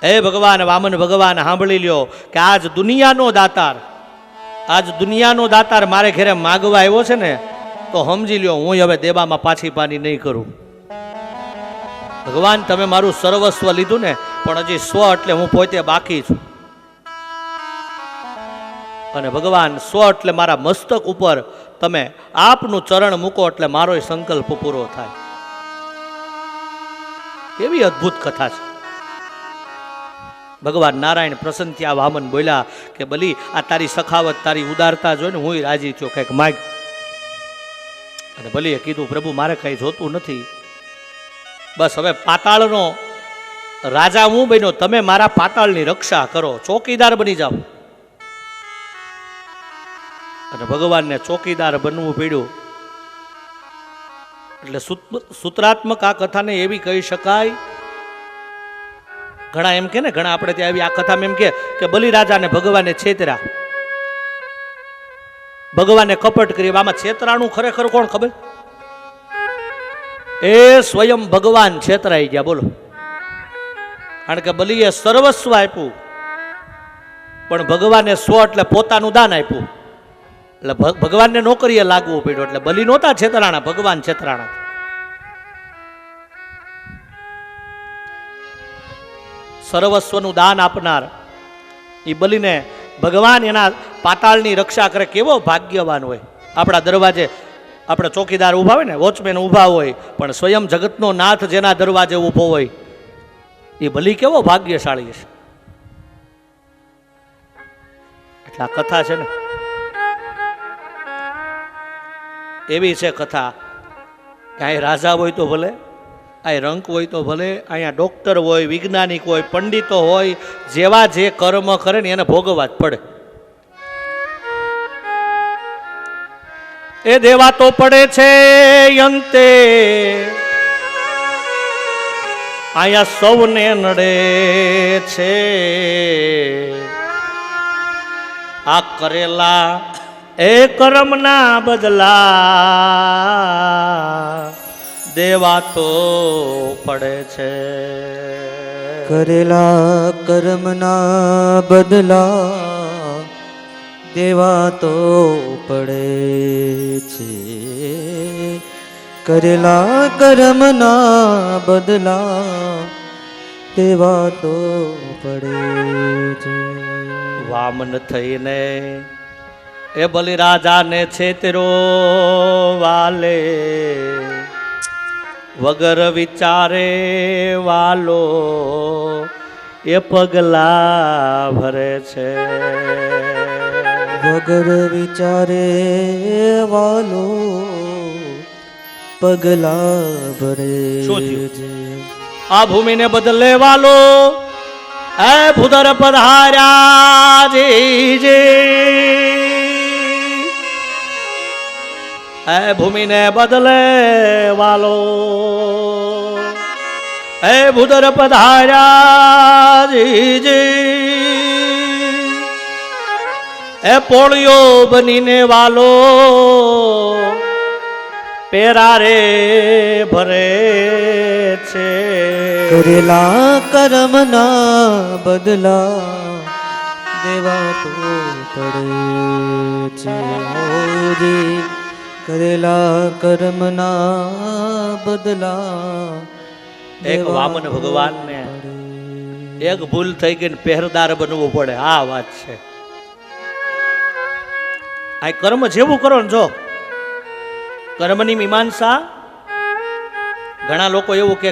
હે ભગવાન વામન ભગવાન સાંભળી લ્યો કે આજ દુનિયાનો દાતાર મારે ઘરે માગવા આવ્યો છે ને, તો સમજી લ્યો હું હવે દેવામાં પાછી પાની નહીં કરું. ભગવાન તમે મારું સર્વસ્વ લીધું ને, પણ હજી સ્વ એટલે હું પોતે બાકી છું. અને ભગવાન સ્વ એટલે મારા મસ્તક ઉપર તમે આપનું ચરણ મૂકો એટલે મારો સંકલ્પ પૂરો થાય. કેવી અદ્ભુત કથા છે. ભગવાન નારાયણ પ્રસન્ન થયા, વામન બોલ્યા કે બલી આ તારી સખાવત તારી ઉદારતા જોઈને હું રાજી થયો, કંઈક માગ. અને બલીએ કીધું પ્રભુ મારે કંઈ જોતું નથી, બસ હવે પાતાળનો રાજા હું બન્યો, તમે મારા પાતાળની રક્ષા કરો, ચોકીદાર બની જાઓ. અને ભગવાનને ચોકીદાર બનવું પડ્યું. એટલે સૂત્રાત્મક આ કથાને એવી કહી શકાય. ઘણા એમ કે ને, ઘણા આપણે ત્યાં આવી આ કથામાં એમ કે બલિરાજાને ભગવાને છેતરા, ભગવાને કપટ કરી. આમાં છેતરાનું ખરેખર કોણ ખબર? એ સ્વયં ભગવાન છેતરાઈ ગયા. બોલો, કારણ કે બલિએ સર્વસ્વ આપ્યું, પણ ભગવાને સ્વ એટલે પોતાનું દાન આપ્યું. એટલે ભગવાનને નોકરીએ લાગવું પડ્યું. એટલે બલિ નહોતા છેતરાણા, ભગવાન છેતરાણા. સર્વસ્વનું દાન આપનાર એ બલિને ભગવાન એના પાતાળની રક્ષા કરે. કેવો ભાગ્યવાન હોય. આપણા દરવાજે આપણે ચોકીદાર ઊભા હોય ને, વોચમેન ઊભા હોય, પણ સ્વયં જગતનો નાથ જેના દરવાજે ઊભો હોય એ બલિ કેવો ભાગ્યશાળી છે. એટલે આ કથા છે ને એવી છે કથા કે અહીં રાજા હોય તો ભલે, અહીં રંક હોય તો ભલે, અહીંયા ડોક્ટર હોય, વૈજ્ઞાનિક હોય, પંડિતો હોય, જેવા જે કર્મ કરે ને એને ભોગવવા જ પડે. એ દેવા તો પડે છે અંતે, અહીંયા સૌને નડે છે. આ કરેલા એ કર્મના બદલા દેવા તો પડે છે. કરેલા કર્મના બદલા દેવા તો પડે છે. કરેલા કર્મના બદલા દેવા તો પડે છે. વામન થઈને એ બલિરાજાને છેતરો વાલે, વગર વિચારે વાલો એ પગલા ભરે છે. વગર વિચારે વાલો પગલા ભરે છે. આ ભૂમિને બદલે વાલો હે ભૂધર પધાર્યા જે હે ભૂમિને બદલે વાલો હે ભૂધર પધાર્યા જે હે પોળિયો બનીને વાલો પેરા રે ભરે છે. કરેલા કર્મના બદલા દેવા તો પડે છે. કરેલા કર્મના બદલા. એક વામન ભગવાનને એક ભૂલ થઈ ગઈ ને પહેરદાર બનવું પડે. આ વાત છે. આ કર્મ જેવું કરો ને, જો કર્મની મીમાંસા ઘણા લોકો એવું કે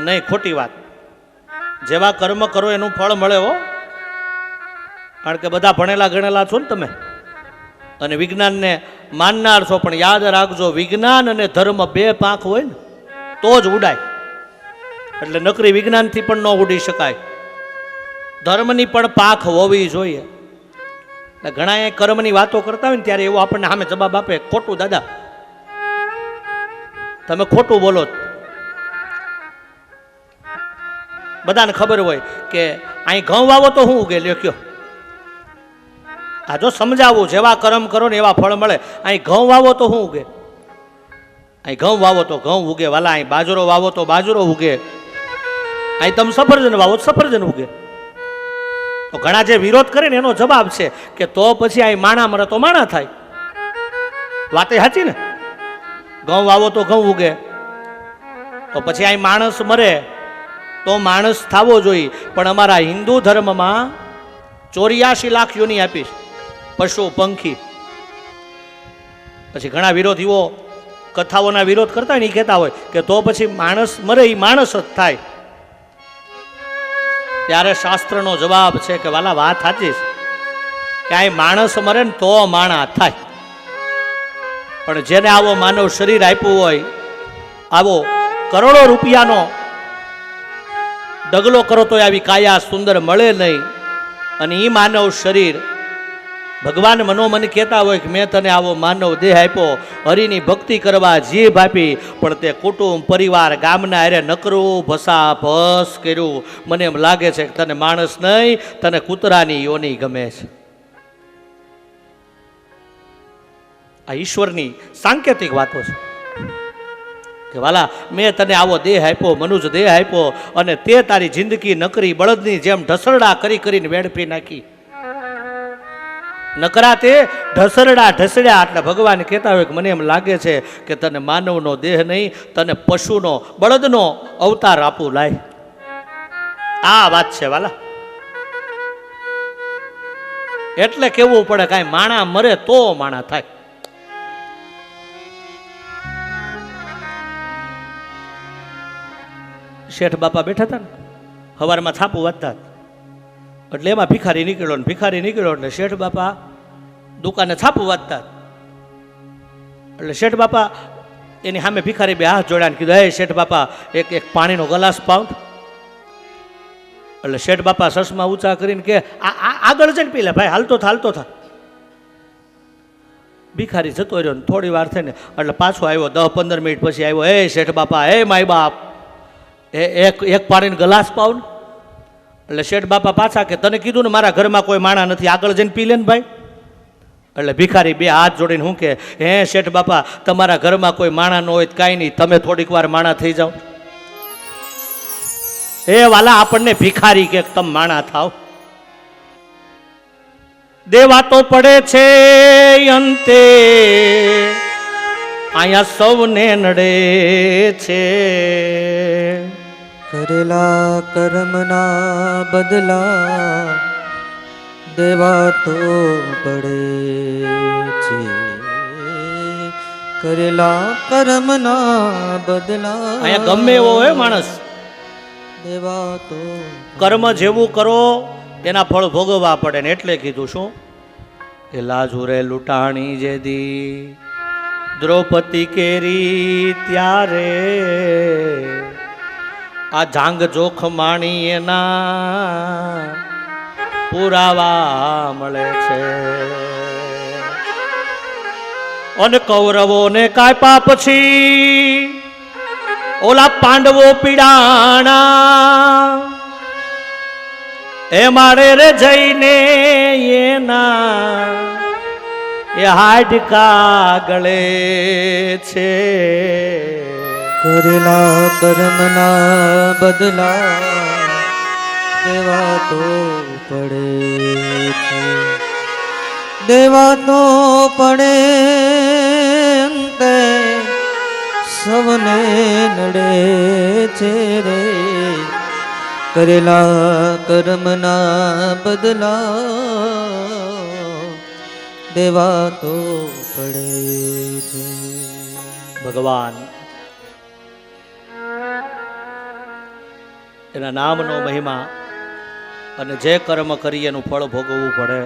નહીં, ખોટી વાત. જેવા કર્મ કરો એનું ફળ મળે હો. કારણ કે બધા ભણેલા ગણેલા છો ને તમે, અને વિજ્ઞાનને માનનાર છો, પણ યાદ રાખજો વિજ્ઞાન અને ધર્મ બે પાંખ હોય ને તો જ ઉડાય. એટલે નકરી વિજ્ઞાનથી પણ ન ઉડી શકાય, ધર્મની પણ પાંખ હોવી જોઈએ. એટલે ઘણા એ કર્મની વાતો કરતા હોય ને ત્યારે એવું આપણને સામે જવાબ આપે, ખોટું દાદા, તમે ખોટું બોલો. બધાને ખબર હોય કે અહીં ઘઉં વાવો તો શું ઉગે, લ્યો કયો. આ જો સમજાવું, જેવા કર્મ કરો ને એવા ફળ મળે. અહીં ઘઉં વાવો તો શું ઉગે? અહીં ઘઉં વાવો તો ઘઉં ઉગે વાલા. અહીં બાજરો વાવો તો બાજરો ઉગે. અહીં તમે સફરજન વાવો તો સફરજન ઉગે. તો ઘણા જે વિરોધ કરે ને એનો જવાબ છે કે તો પછી અહીં માણા મરે તો માણા થાય. વાતે સાચી ને? ઘઉં વાવો તો ઘઉં ઉગે, તો પછી અહીં માણસ મરે તો માણસ થવો જોઈએ. પણ અમારા હિન્દુ ધર્મમાં 84 લાખ યોની આપી છે, પશુ પંખી. પછી ઘણા વિરોધીઓ કથાઓના વિરોધ કરતા હોય ને એ કહેતા હોય કે તો પછી માણસ મરે એ માણસ જ થાય. ત્યારે શાસ્ત્રનો જવાબ છે કે વાલા વાત સાચી છે કે અહીં માણસ મરે ને તો માણા થાય. પણ જેને આવો માનવ શરીર આપ્યું હોય, આવો કરોડો રૂપિયાનો ડગલો કરો તો આવી કાયા સુંદર મળે નહીં. અને એ માનવ શરીર ભગવાન મનોમન કહેતા હોય કે મેં તને આવો માનવ દેહ આપ્યો, હરિની ભક્તિ કરવા જીભ આપી, પણ તે કુટુંબ પરિવાર ગામના હારે નકરું ભસા ભસ કર્યું. મને એમ લાગે છે કે તને માણસ નહીં, તને કૂતરાની યોની ગમે છે. આ ઈશ્વરની સાંકેતિક વાતો છે કે વાલા મેં તને આવો દેહ આપ્યો, મનુષ્ય દેહ આપ્યો, અને તે તારી જિંદગી નકરી બળદની જેમ ઢસરડા કરી કરીને વેડફી નાખી. નકરા તે ઢસરડા ઢસડ્યા. એટલે ભગવાન કહેતા હોય કે મને એમ લાગે છે કે તને માનવનો દેહ નહીં, તને પશુનો બળદનો અવતાર આપું લાય. આ વાત છે વાલા. એટલે કેવું પડે કાંઈ માણા મરે તો માણા થાય. શેઠ બાપા બેઠા હતા ને, સવારમાં છાપું વાંચતા, એટલે એમાં ભિખારી નીકળ્યો ને ભિખારી નીકળ્યો એટલે શેઠ બાપા દુકાને છાપું વાંચતા. એટલે શેઠ બાપા એની સામે ભિખારી બે હાથ જોડ્યા ને કીધું, હે શેઠ બાપા એક પાણીનો ગ્લાસ પાઉં. એટલે શેઠ બાપા સસમાં ઊંચા કરીને કે આગળ જઈને પી લે ભાઈ, હાલતો થા. ભિખારી જતો રહ્યો ને થોડી વાર થઈને એટલે પાછો આવ્યો. 10-15 મિનિટ પછી આવ્યો, હે શેઠ બાપા, હે માય બાપ, એક પાણીનો ગ્લાસ પાઉં. એટલે શેઠ બાપા પાછા કે તને કીધું ને મારા ઘરમાં કોઈ માણા નથી, આગળ જઈને પી લે ને ભાઈ. એટલે ભિખારી બે હાથ જોડીને હું કે, હે શેઠ બાપા, તમારા ઘરમાં કોઈ માણા ન હોય તો કાંઈ નહીં, તમે થોડીક વાર માણા થઈ જાઓ. એ વાલા આપણને ભિખારી કે તમે માણા થાવ. દેવા તો પડે છે અંતે, અહીંયા સૌને નડે છે. કરેલા કર્મના બદલા દેવા તો પડે છે. કરેલા કર્મના બદલા અહીંયા ગમે એવો હોય માણસ, દેવા તો કર્મ જેવું કરો એના ફળ ભોગવવા પડે ને. એટલે કીધું શું કે લાજુરે લૂંટાણી જે દી દ્રૌપદી કેરી ત્યારે આ જાંગ જોખ માણી એના પુરાવા મળે છે. અને કૌરવોને કાપ્યા પછી ઓલા પાંડવો પીડાણા, એ મારે રે જઈને એના એ હાડકા ગળે છે. કરેલા કર્મના બદલા દેવા તો પડે છે. દેવા તો પડે અંતે સૌને નડે છે રે. કરેલા કર્મના બદલા દેવા તો પડે છે. ભગવાન એના નામનો મહિમા, અને જે કર્મ કરીએ એનું ફળ ભોગવવું પડે.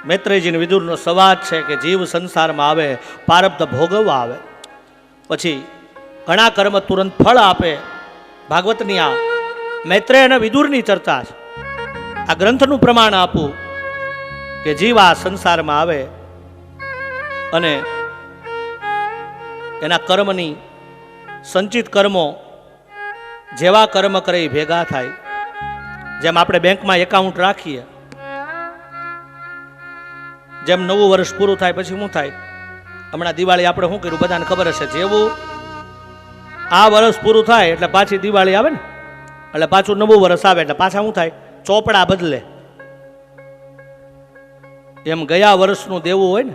મૈત્રેયજી વિદુરનો સંવાદ છે કે જીવ સંસારમાં આવે પ્રારબ્ધ ભોગવવા આવે, પછી ઘણા કર્મ તુરંત ફળ આપે. ભાગવતની આ મૈત્રેય અને વિદુરની ચર્ચા છે. આ ગ્રંથનું પ્રમાણ આપું કે જીવ આ સંસારમાં આવે અને એના કર્મની સંચિત કર્મો જેવા કર્મ કરે એ ભેગા થાય. જેમ આપણે બેંકમાં એકાઉન્ટ રાખીએ, જેમ નવું વર્ષ પૂરું થાય પછી શું થાય, હમણાં દિવાળી આપણે શું કર્યું બધાને ખબર હશે, જેવું આ વર્ષ પૂરું થાય એટલે પાછી દિવાળી આવે ને, એટલે પાછું નવું વર્ષ આવે એટલે પાછા શું થાય, ચોપડા બદલે. એમ ગયા વર્ષનું દેવું હોય ને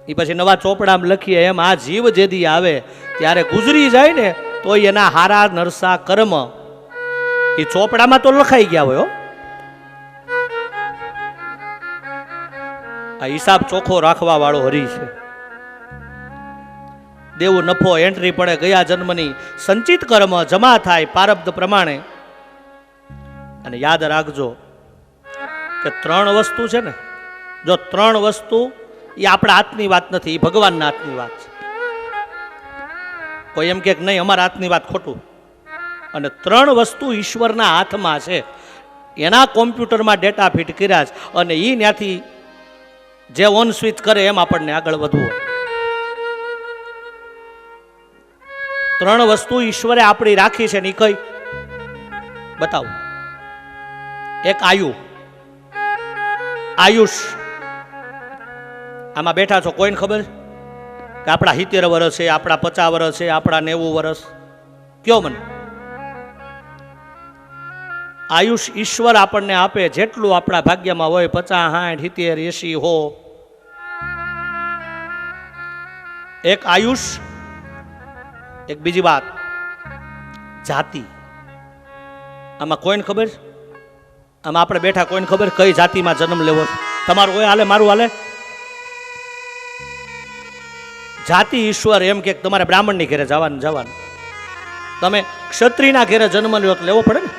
એ પછી નવા ચોપડામાં લખીએ, એમ આ જીવ જેદી આવે ત્યારે ગુજરી જાય ને તો એના હારા નરસા કર્મ એ ચોપડામાં તો લખાઈ ગયા હોય. આ હિસાબ ચોખ્ખો રાખવા વાળો હરી છે. દેવું નફો એન્ટ્રી પડે ગયા જન્મની, સંચિત કર્મ જમા થાય પ્રારબ્ધ પ્રમાણે. અને યાદ રાખજો કે 3 વસ્તુ છે ને, જો 3 વસ્તુ એ આપણા હાથની વાત નથી, એ ભગવાનના હાથની વાત છે. કોઈ એમ કે નહીં અમારા હાથની વાત, ખોટું. અને 3 વસ્તુ ઈશ્વરના હાથમાં છે, એના કોમ્પ્યુટરમાં ડેટા ફિટ કર્યા છે, અને એ ત્યાંથી જે ઓન સ્વિચ કરે એમ આપણને આગળ વધવું. 3 વસ્તુ ઈશ્વરે આપણી રાખી છે ને એ કઈ બતાવું. એક આયુષ. આમાં બેઠા છો કોઈને ખબર કે આપણા 70 વર્ષ છે, આપણા 50 વર્ષ છે, આપણા 90 વર્ષ? કયો મને. આયુષ ઈશ્વર આપણને આપે જેટલું આપણા ભાગ્યમાં હોય, 50, 60, 70, 80, 100. એક આયુષ. એક બીજી વાત જાતિ. આમાં કોઈને ખબર, આમાં આપણે બેઠા કોઈને ખબર કઈ જાતિમાં જન્મ લેવો? તમારું હોય હાલે, મારું હાલે. જાતિ ઈશ્વર એમ કે તમારે બ્રાહ્મણની ઘેરે જવાનું, તમે ક્ષત્રિયના ઘેરે જન્મ લ્યો તો લેવો પડે ને,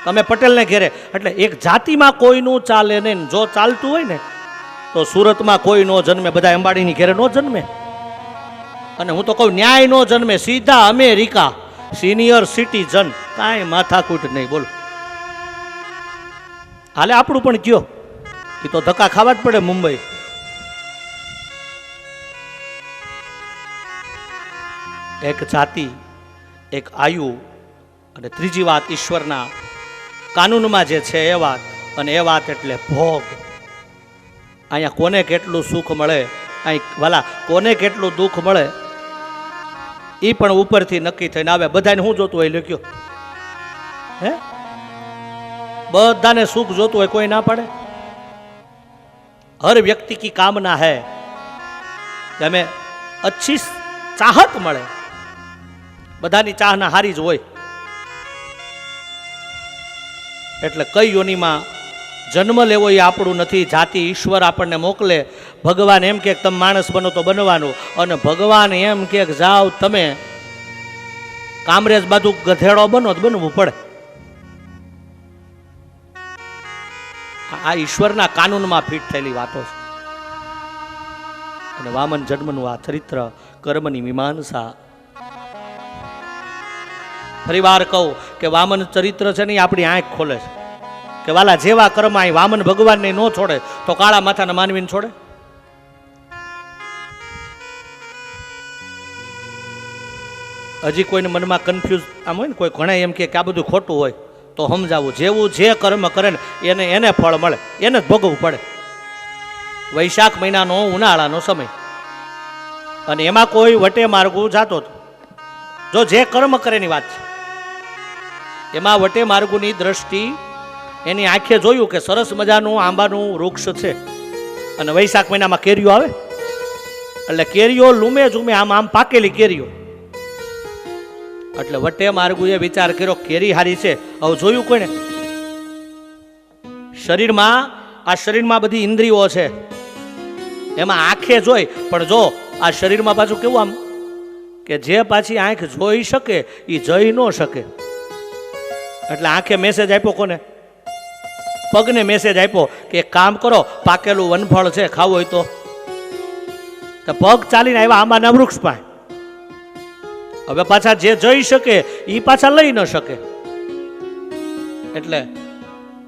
તમે પટેલને ઘેરે. એટલે એક જાતિમાં કોઈનું ચાલે નહીં. જો ચાલતું હોય ને તો સુરતમાં કોઈ નો જન્મે, બધા અંબાણીની ઘેરે નો જન્મે. અને હું તો કહું ન્યાય નો જન્મે, સીધા અમેરિકા સિનિયર સિટીઝન, કાંઈ માથાકૂટ નહીં. બોલો હાલે આપણું પણ કયો, એ તો ધક્કા ખાવા જ પડે. મુંબઈ એક જાતિ, એક આયુ, અને ત્રીજી વાત ઈશ્વરના કાનૂનમાં જે છે એ વાત. અને એ વાત એટલે ભોગ. અહીંયા કોને કેટલું સુખ મળે, અહીં વાલા કોને કેટલું દુઃખ મળે, એ પણ ઉપરથી નક્કી થઈને આવે. બધાને શું જોતું હોય લખ્યો? હે, બધાને સુખ જોતું હોય, કોઈ ના પાડે? હર વ્યક્તિ કી કામના હૈ કે હमें अच्छी चाहत મળે. બધાની ચાહના હારી જ હોય. એટલે કઈ યોનિમાં જન્મ લેવો એ આપણું નથી. જાતિ ઈશ્વર આપણને મોકલે. ભગવાન એમ કે તમે માણસ બનો તો બનવાનું, અને ભગવાન એમ કે જાઓ તમે કામરેજ બાજુ ગધેડો બનો તો બનવું પડે. આ ઈશ્વરના કાનૂનમાં ફિટ થયેલી વાતો છે. અને વામન જન્મનું આ ચરિત્ર, કર્મની મીમાંસા. ફરી વાર કહું કે વામન ચરિત્ર છે ને આપણી આંખ ખોલે છે કે વાલા જેવા કર્મ અહીં વામન ભગવાનને ન છોડે તો કાળા માથાના માનવીને છોડે? હજી કોઈને મનમાં કન્ફ્યુઝ આમ હોય ને, કોઈ ઘણા એમ કે આ બધું ખોટું હોય તો સમજાવું. જેવું જે કર્મ કરે ને એને ફળ મળે, એને જ ભોગવવું પડે. વૈશાખ મહિનાનો ઉનાળાનો સમય, અને એમાં કોઈ વટે માર્ગું જાતો હતો. જો જે કર્મ કરેની વાત છે, એમાં વટે માર્ગુની દ્રષ્ટિ એની આંખે જોયું કે સરસ મજાનું આંબાનું વૃક્ષ છે, અને વૈશાખ મહિનામાં કેરીઓ આવે, એટલે કેરીઓ લૂમે ઝૂમે આમ પાકેલી કેરીઓ. એટલે વટે માર્ગુએ વિચાર કર્યો કેરી હારી છે. હવે જોયું કોઈને શરીરમાં બધી ઇન્દ્રિયો છે, એમાં આંખે જોઈ, પણ જો આ શરીરમાં પાછું કેવું આમ કે જે પાછી આંખ જોઈ શકે એ જઈ ન શકે. એટલે આંખે મેસેજ આપ્યો કોને? પગને મેસેજ આપ્યો કે એક કામ કરો, પાકેલું વનફળ છે ખાવું હોય તો. પગ ચાલીને આવ્યા આંબાના વૃક્ષ પાસે. હવે પાછા જે જઈ શકે એ પાછા લઈ ન શકે. એટલે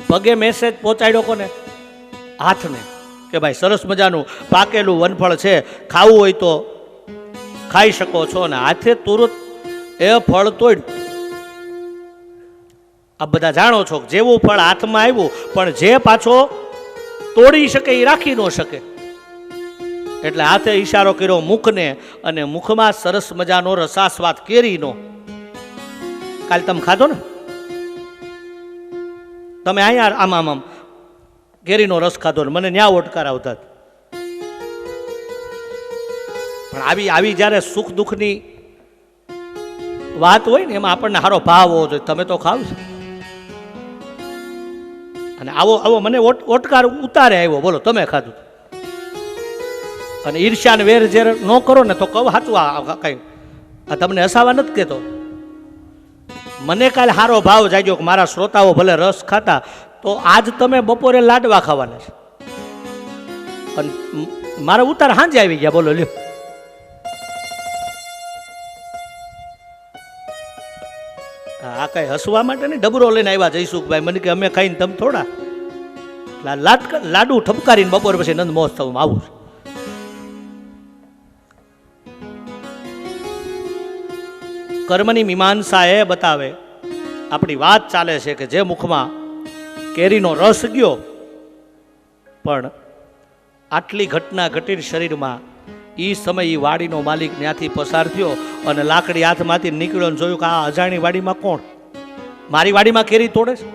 પગે મેસેજ પહોંચાડ્યો કોને? હાથને, કે ભાઈ સરસ મજાનું પાકેલું વનફળ છે, ખાવું હોય તો ખાઈ શકો છો. ને હાથે તુરંત એ ફળ તોડ્યું. આ બધા જાણો છો જેવું ફળ હાથમાં આવ્યું, પણ જે પાછો તોડી શકે એ રાખી ન શકે. એટલે હાથે ઈશારો કર્યો મુખને, અને મુખમાં સરસ મજાનો રસાસ્વાદ કેરીનો. કાલે તમે ખાધો ને, તમે અહીંયા આમ આમ આમ કેરીનો રસ ખાધો ને મને ન્યા ઓટકાર આવતા. પણ આવી આવી જ્યારે સુખ દુઃખની વાત હોય ને એમાં આપણને સારો ભાવ હોવો જોઈએ. તમે તો ખાવ છો, અને આવો આવો મને ઓટકાર ઉતારે આવ્યો, બોલો તમે ખાધું. અને ઈર્ષ્યા ને વેર ઝેર ન કરો ને તો કહું સાચું, આ કઈ આ તમને હસાવા નથી કહેતો. મને કાલે સારો ભાવ જાગ્યો કે મારા શ્રોતાઓ ભલે રસ ખાતા, તો આજ તમે બપોરે લાડવા ખાવાના છે, અને મારા ઉતાર સાંજે આવી ગયા. બોલો લ્યો, આ કઈ હસવા માટે નહીં, ડબરો લઈને આવ્યા જયસુખભાઈ. મને કે અમે ખાઈને તમે થોડા લાડુ ઠપકારીને બપોર પછી નંદ મહોત્સવમાં આવું છે. કર્મની મીમાંસા એ બતાવે, આપણી વાત ચાલે છે કે જે મુખમાં કેરીનો રસ ગયો, પણ આટલી ઘટના ઘટીને શરીરમાં એ સમય એ વાડીનો માલિક ત્યાંથી પસાર થયો અને લાકડી હાથમાંથી નીકળ્યો અને જોયું કે આ અજાણી વાડીમાં કોણ મારી વાડીમાં કેરી તોડે છે.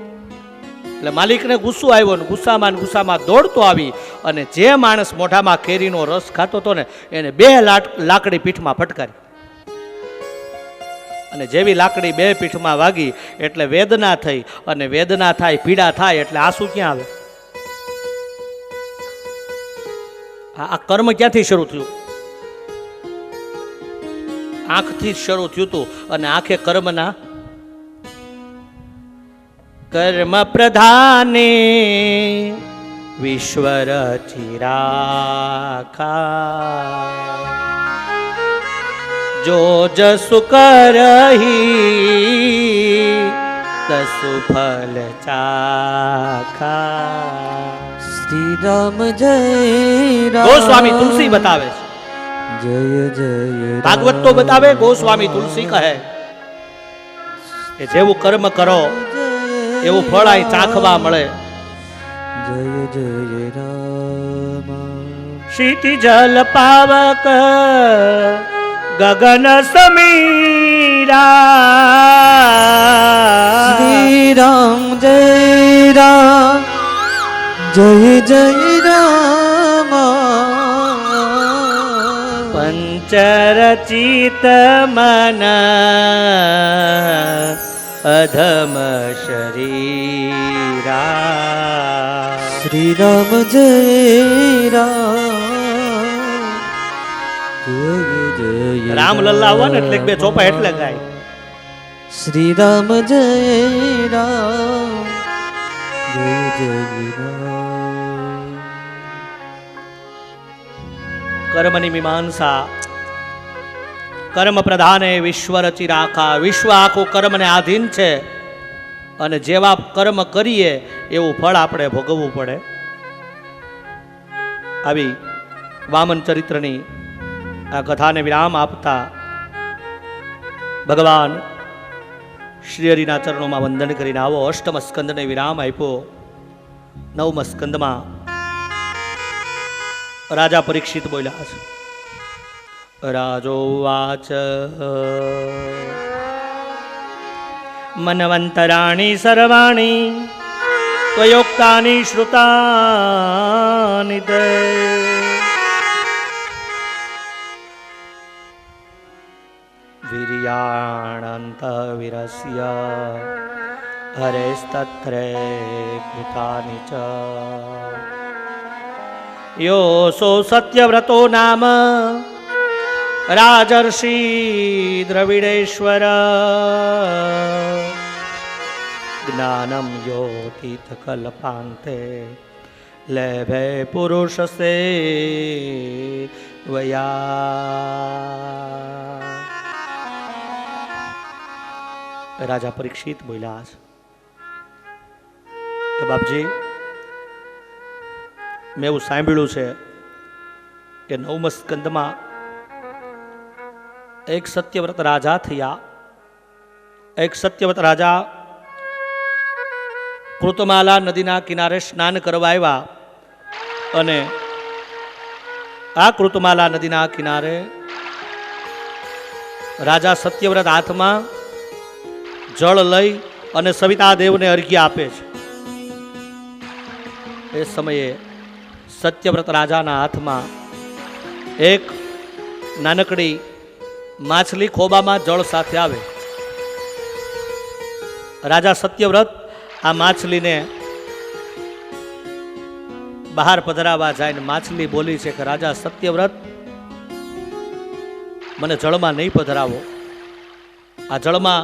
એટલે માલિકને ગુસ્સો આવ્યો ને ગુસ્સામાં દોડતો આવી અને જે માણસ મોઢામાં કેરીનો રસ ખાતો હતો ને એને 2 લાકડી પીઠમાં ફટકારી. અને જેવી લાકડી 2 પીઠમાં વાગી એટલે વેદના થઈ, અને વેદના થાય પીડા થાય એટલે આંસુ ક્યાં આવે? આ કર્મ ક્યાંથી શરૂ થયું? આંખથી શરૂ થયું હતું, અને આંખે કર્મના કર્મ પ્રધાને વિશ્વર ચિરાખા જો જસુ કરહી તસુ ફલ ચાખા. શ્રી રામ જય રામ. ગોસ્વામી તુલસી બતાવે છે, જય જય ભાગવત તો બતાવે, ગોસ્વામી તુલસી કહે કે જેવું કર્મ કરો એવું ફળ અહીં ચાખવા મળે. જય જય રામ. ક્ષિતિ જલ પાવક ગગન સમીરા. શ્રી રામ જય રામ. જય જય રામ. પંચરચિત મન અધમ શરીરા. શ્રી રામ જય રામ. જય જય રામ લલ્લા હોય ને એટલે 2 ચોપા એટલે ગાય. શ્રી રામ જય રામ. જય જય રામ. કર્મની મીમાંસા, કર્મ પ્રધાને વિશ્વ રચી રાખા. વિશ્વ આખું કર્મને આધીન છે, અને જેવા કર્મ કરીએ એવું ફળ આપણે ભોગવવું પડે. આવી વામન ચરિત્રની આ કથાને વિરામ આપતા ભગવાન શ્રી હરિના ચરણોમાં વંદન કરીને આવો. અષ્ટમ સ્કંદને વિરામ આપ્યો. 9મ સ્કંદમાં રાજા પરીક્ષિત બોલ્યા છે. રાજોવાચ મનવંતરાણી સર્વાણી ત્વયોક્તાની શ્રુતાની તે વીર્યાણંત વિરસ્ય હરેસ્તત્રે કૃતાની ચ યોસો સત્યવ્રતો નામ રાજર્ષિ દ્રવિડેશ્વર જ્ઞાનમ યોતીત કલ્પાંતે લેભે પુરુષ સે વયા. રાજા પરીક્ષિત બોલ્યા છે, બાપજી મેં એવું સાંભળ્યું છે કે 9મ સ્કંદમાં એક સત્યવ્રત રાજા થયા. એક સત્યવ્રત રાજા કૃતમાલા નદીના કિનારે સ્નાન કરવા આવ્યા, અને આ કૃતમાલા નદીના કિનારે રાજા સત્યવ્રત હાથમાં જળ લઈ અને સવિતા દેવને અર્ઘ્ય આપે છે. એ સમયે સત્યવ્રત રાજાના હાથમાં એક નાનકડી માછલી ખોબામાં જળ સાથે આવે. રાજા સત્યવ્રત આ માછલીને બહાર પધરાવા જાય. માછલી બોલી છે કે રાજા સત્યવ્રત, મને જળમાં નહીં પધરાવો. આ જળમાં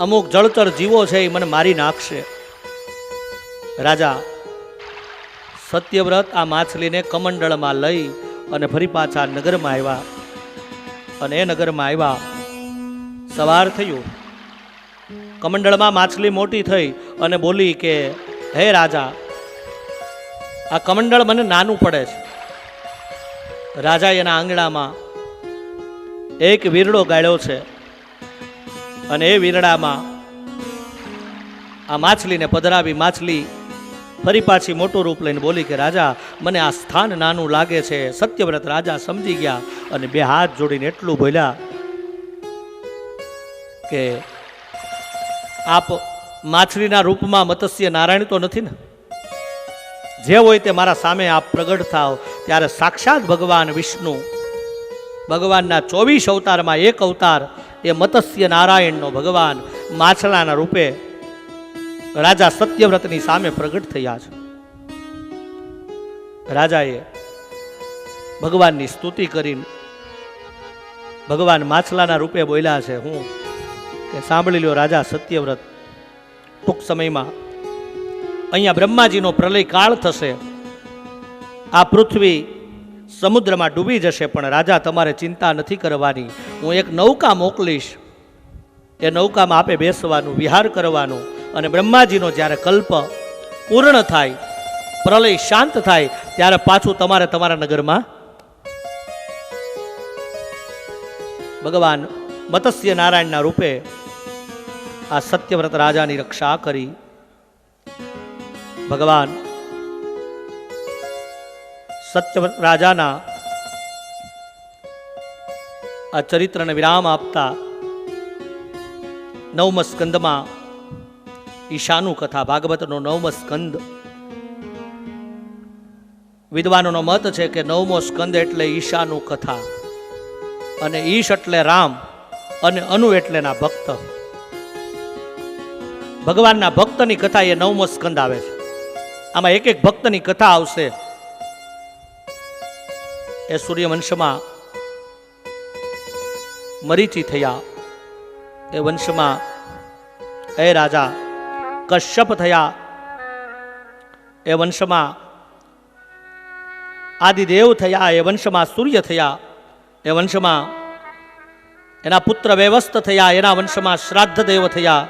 અમુક જળચર જીવો છે, એ મને મારી નાખશે. રાજા સત્યવ્રત આ માછલીને કમંડળમાં લઈ અને ફરી પાછા નગરમાં આવ્યા. અને એ નગરમાં આવ્યા, સવાર થયું. કમંડળમાં માછલી મોટી થઈ અને બોલી કે હે રાજા, આ કમંડળ મને નાનું પડે છે. રાજા એના આંગણામાં એક વીરડો ગાળ્યો છે અને એ વીરડામાં આ માછલીને પધરાવી. માછલી ફરી પાછી મોટું રૂપ લઈને બોલી કે રાજા, મને આ સ્થાન નાનું લાગે છે. સત્યવ્રત રાજા સમજી ગયા અને બે હાથ જોડીને એટલું બોલ્યા કે આપ માછલીના રૂપમાં મત્સ્ય નારાયણ તો નથી ને? જે હોય તે મારા સામે આપ પ્રગટ થાવ. ત્યારે સાક્ષાત ભગવાન વિષ્ણુ, ભગવાનના 24 અવતારમાં એક અવતાર એ મત્સ્ય નારાયણનો ભગવાન માછલાના રૂપે રાજા સત્યવ્રતની સામે પ્રગટ થયા છે. રાજાએ ભગવાનની સ્તુતિ કરીને ભગવાન માછલાના રૂપે બોલ્યા છે હું કે સાંભળી લ્યો રાજા સત્યવ્રત, ટૂંક સમયમાં અહીંયા બ્રહ્માજીનો પ્રલય કાળ થશે. આ પૃથ્વી સમુદ્રમાં ડૂબી જશે, પણ રાજા તમારે ચિંતા નથી કરવાની. હું એક નૌકા મોકલીશ. એ નૌકામાં આપે બેસવાનું, વિહાર કરવાનું, અને બ્રહ્માજીનો જ્યારે કલ્પ પૂર્ણ થાય, પ્રલય શાંત થાય, ત્યારે પાછું તમારે તમારા નગરમાં ભગવાન મત્સ્ય નારાયણના રૂપે આ સત્યવ્રત રાજાની રક્ષા કરી. ભગવાન સત્યવ્રત રાજાના આ ચરિત્રને વિરામ આપતા 9મ સ્કંદમાં ઈશાનુ કથા, ભાગવતનો 9મો સ્કંદ, વિદ્વાનોનો મત છે કે 9મો સ્કંદ એટલે ઈશાનુ કથા, અને ઈશ એટલે રામ અને અનુ એટલે ના ભક્ત. ભગવાનના ભક્તની કથા એ 9મો સ્કંદ આવે છે. આમાં એક એક ભક્તની કથા આવશે. એ સૂર્યવંશમાં મરીચી થયા, એ વંશમાં એ રાજા કશ્યપ થયા, એ વંશમાં આદિદેવ થયા, એ વંશમાં સૂર્ય થયા, એ વંશમાં એના પુત્ર વ્યવસ્થ થયા, એના વંશમાં શ્રાદ્ધ દેવ થયા.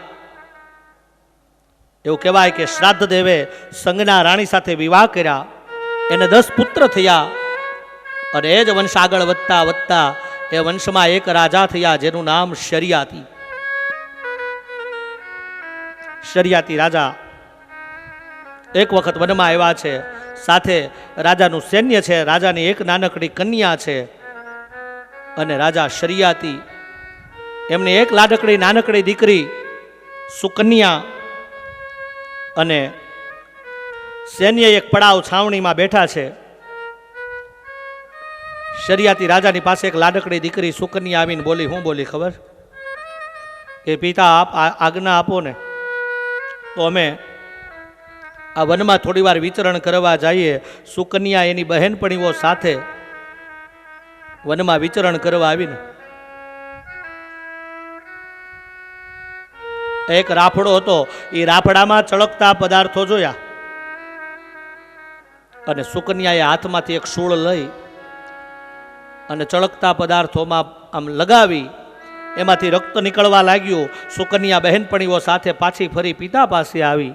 એવું કહેવાય કે શ્રાદ્ધ દેવે સંગના રાણી સાથે વિવાહ કર્યા, એને 10 પુત્ર થયા. અને એ જ વંશ આગળ વધતા વધતા એ વંશમાં એક રાજા થયા જેનું નામ શરિયાતી. શરિયાતી રાજા એક વખત વનમાં આવ્યા છે, સાથે રાજાનું સૈન્ય છે, રાજાની એક નાનકડી કન્યા છે. અને રાજા શરિયાતી એમની એક નાનકડી દીકરી સુકન્યા, અને સૈન્ય એક પડાવ છાવણીમાં બેઠા છે. શરિયાતી રાજાની પાસે એક લાડકડી દીકરી સુકન્યા આવીને બોલી. હું બોલી ખબર? કે પિતા આપ આજ્ઞા આપો ને તો અમે આ વનમાં થોડી વાર વિચરણ કરવા જઈએ. સુકન્યા એની બહેનપણીઓ સાથે વનમાં વિચરણ કરવા આવીને એક રાફડો હતો, એ રાફડામાં ચળકતા પદાર્થો જોયા, અને સુકન્યાએ હાથમાંથી એક શૂળ લઈ અને ચળકતા પદાર્થોમાં આમ લગાવી, એમાંથી રક્ત નીકળવા લાગ્યું. સુકન્યા બહેનપણીઓ સાથે પાછી ફરી પિતા પાસે આવી.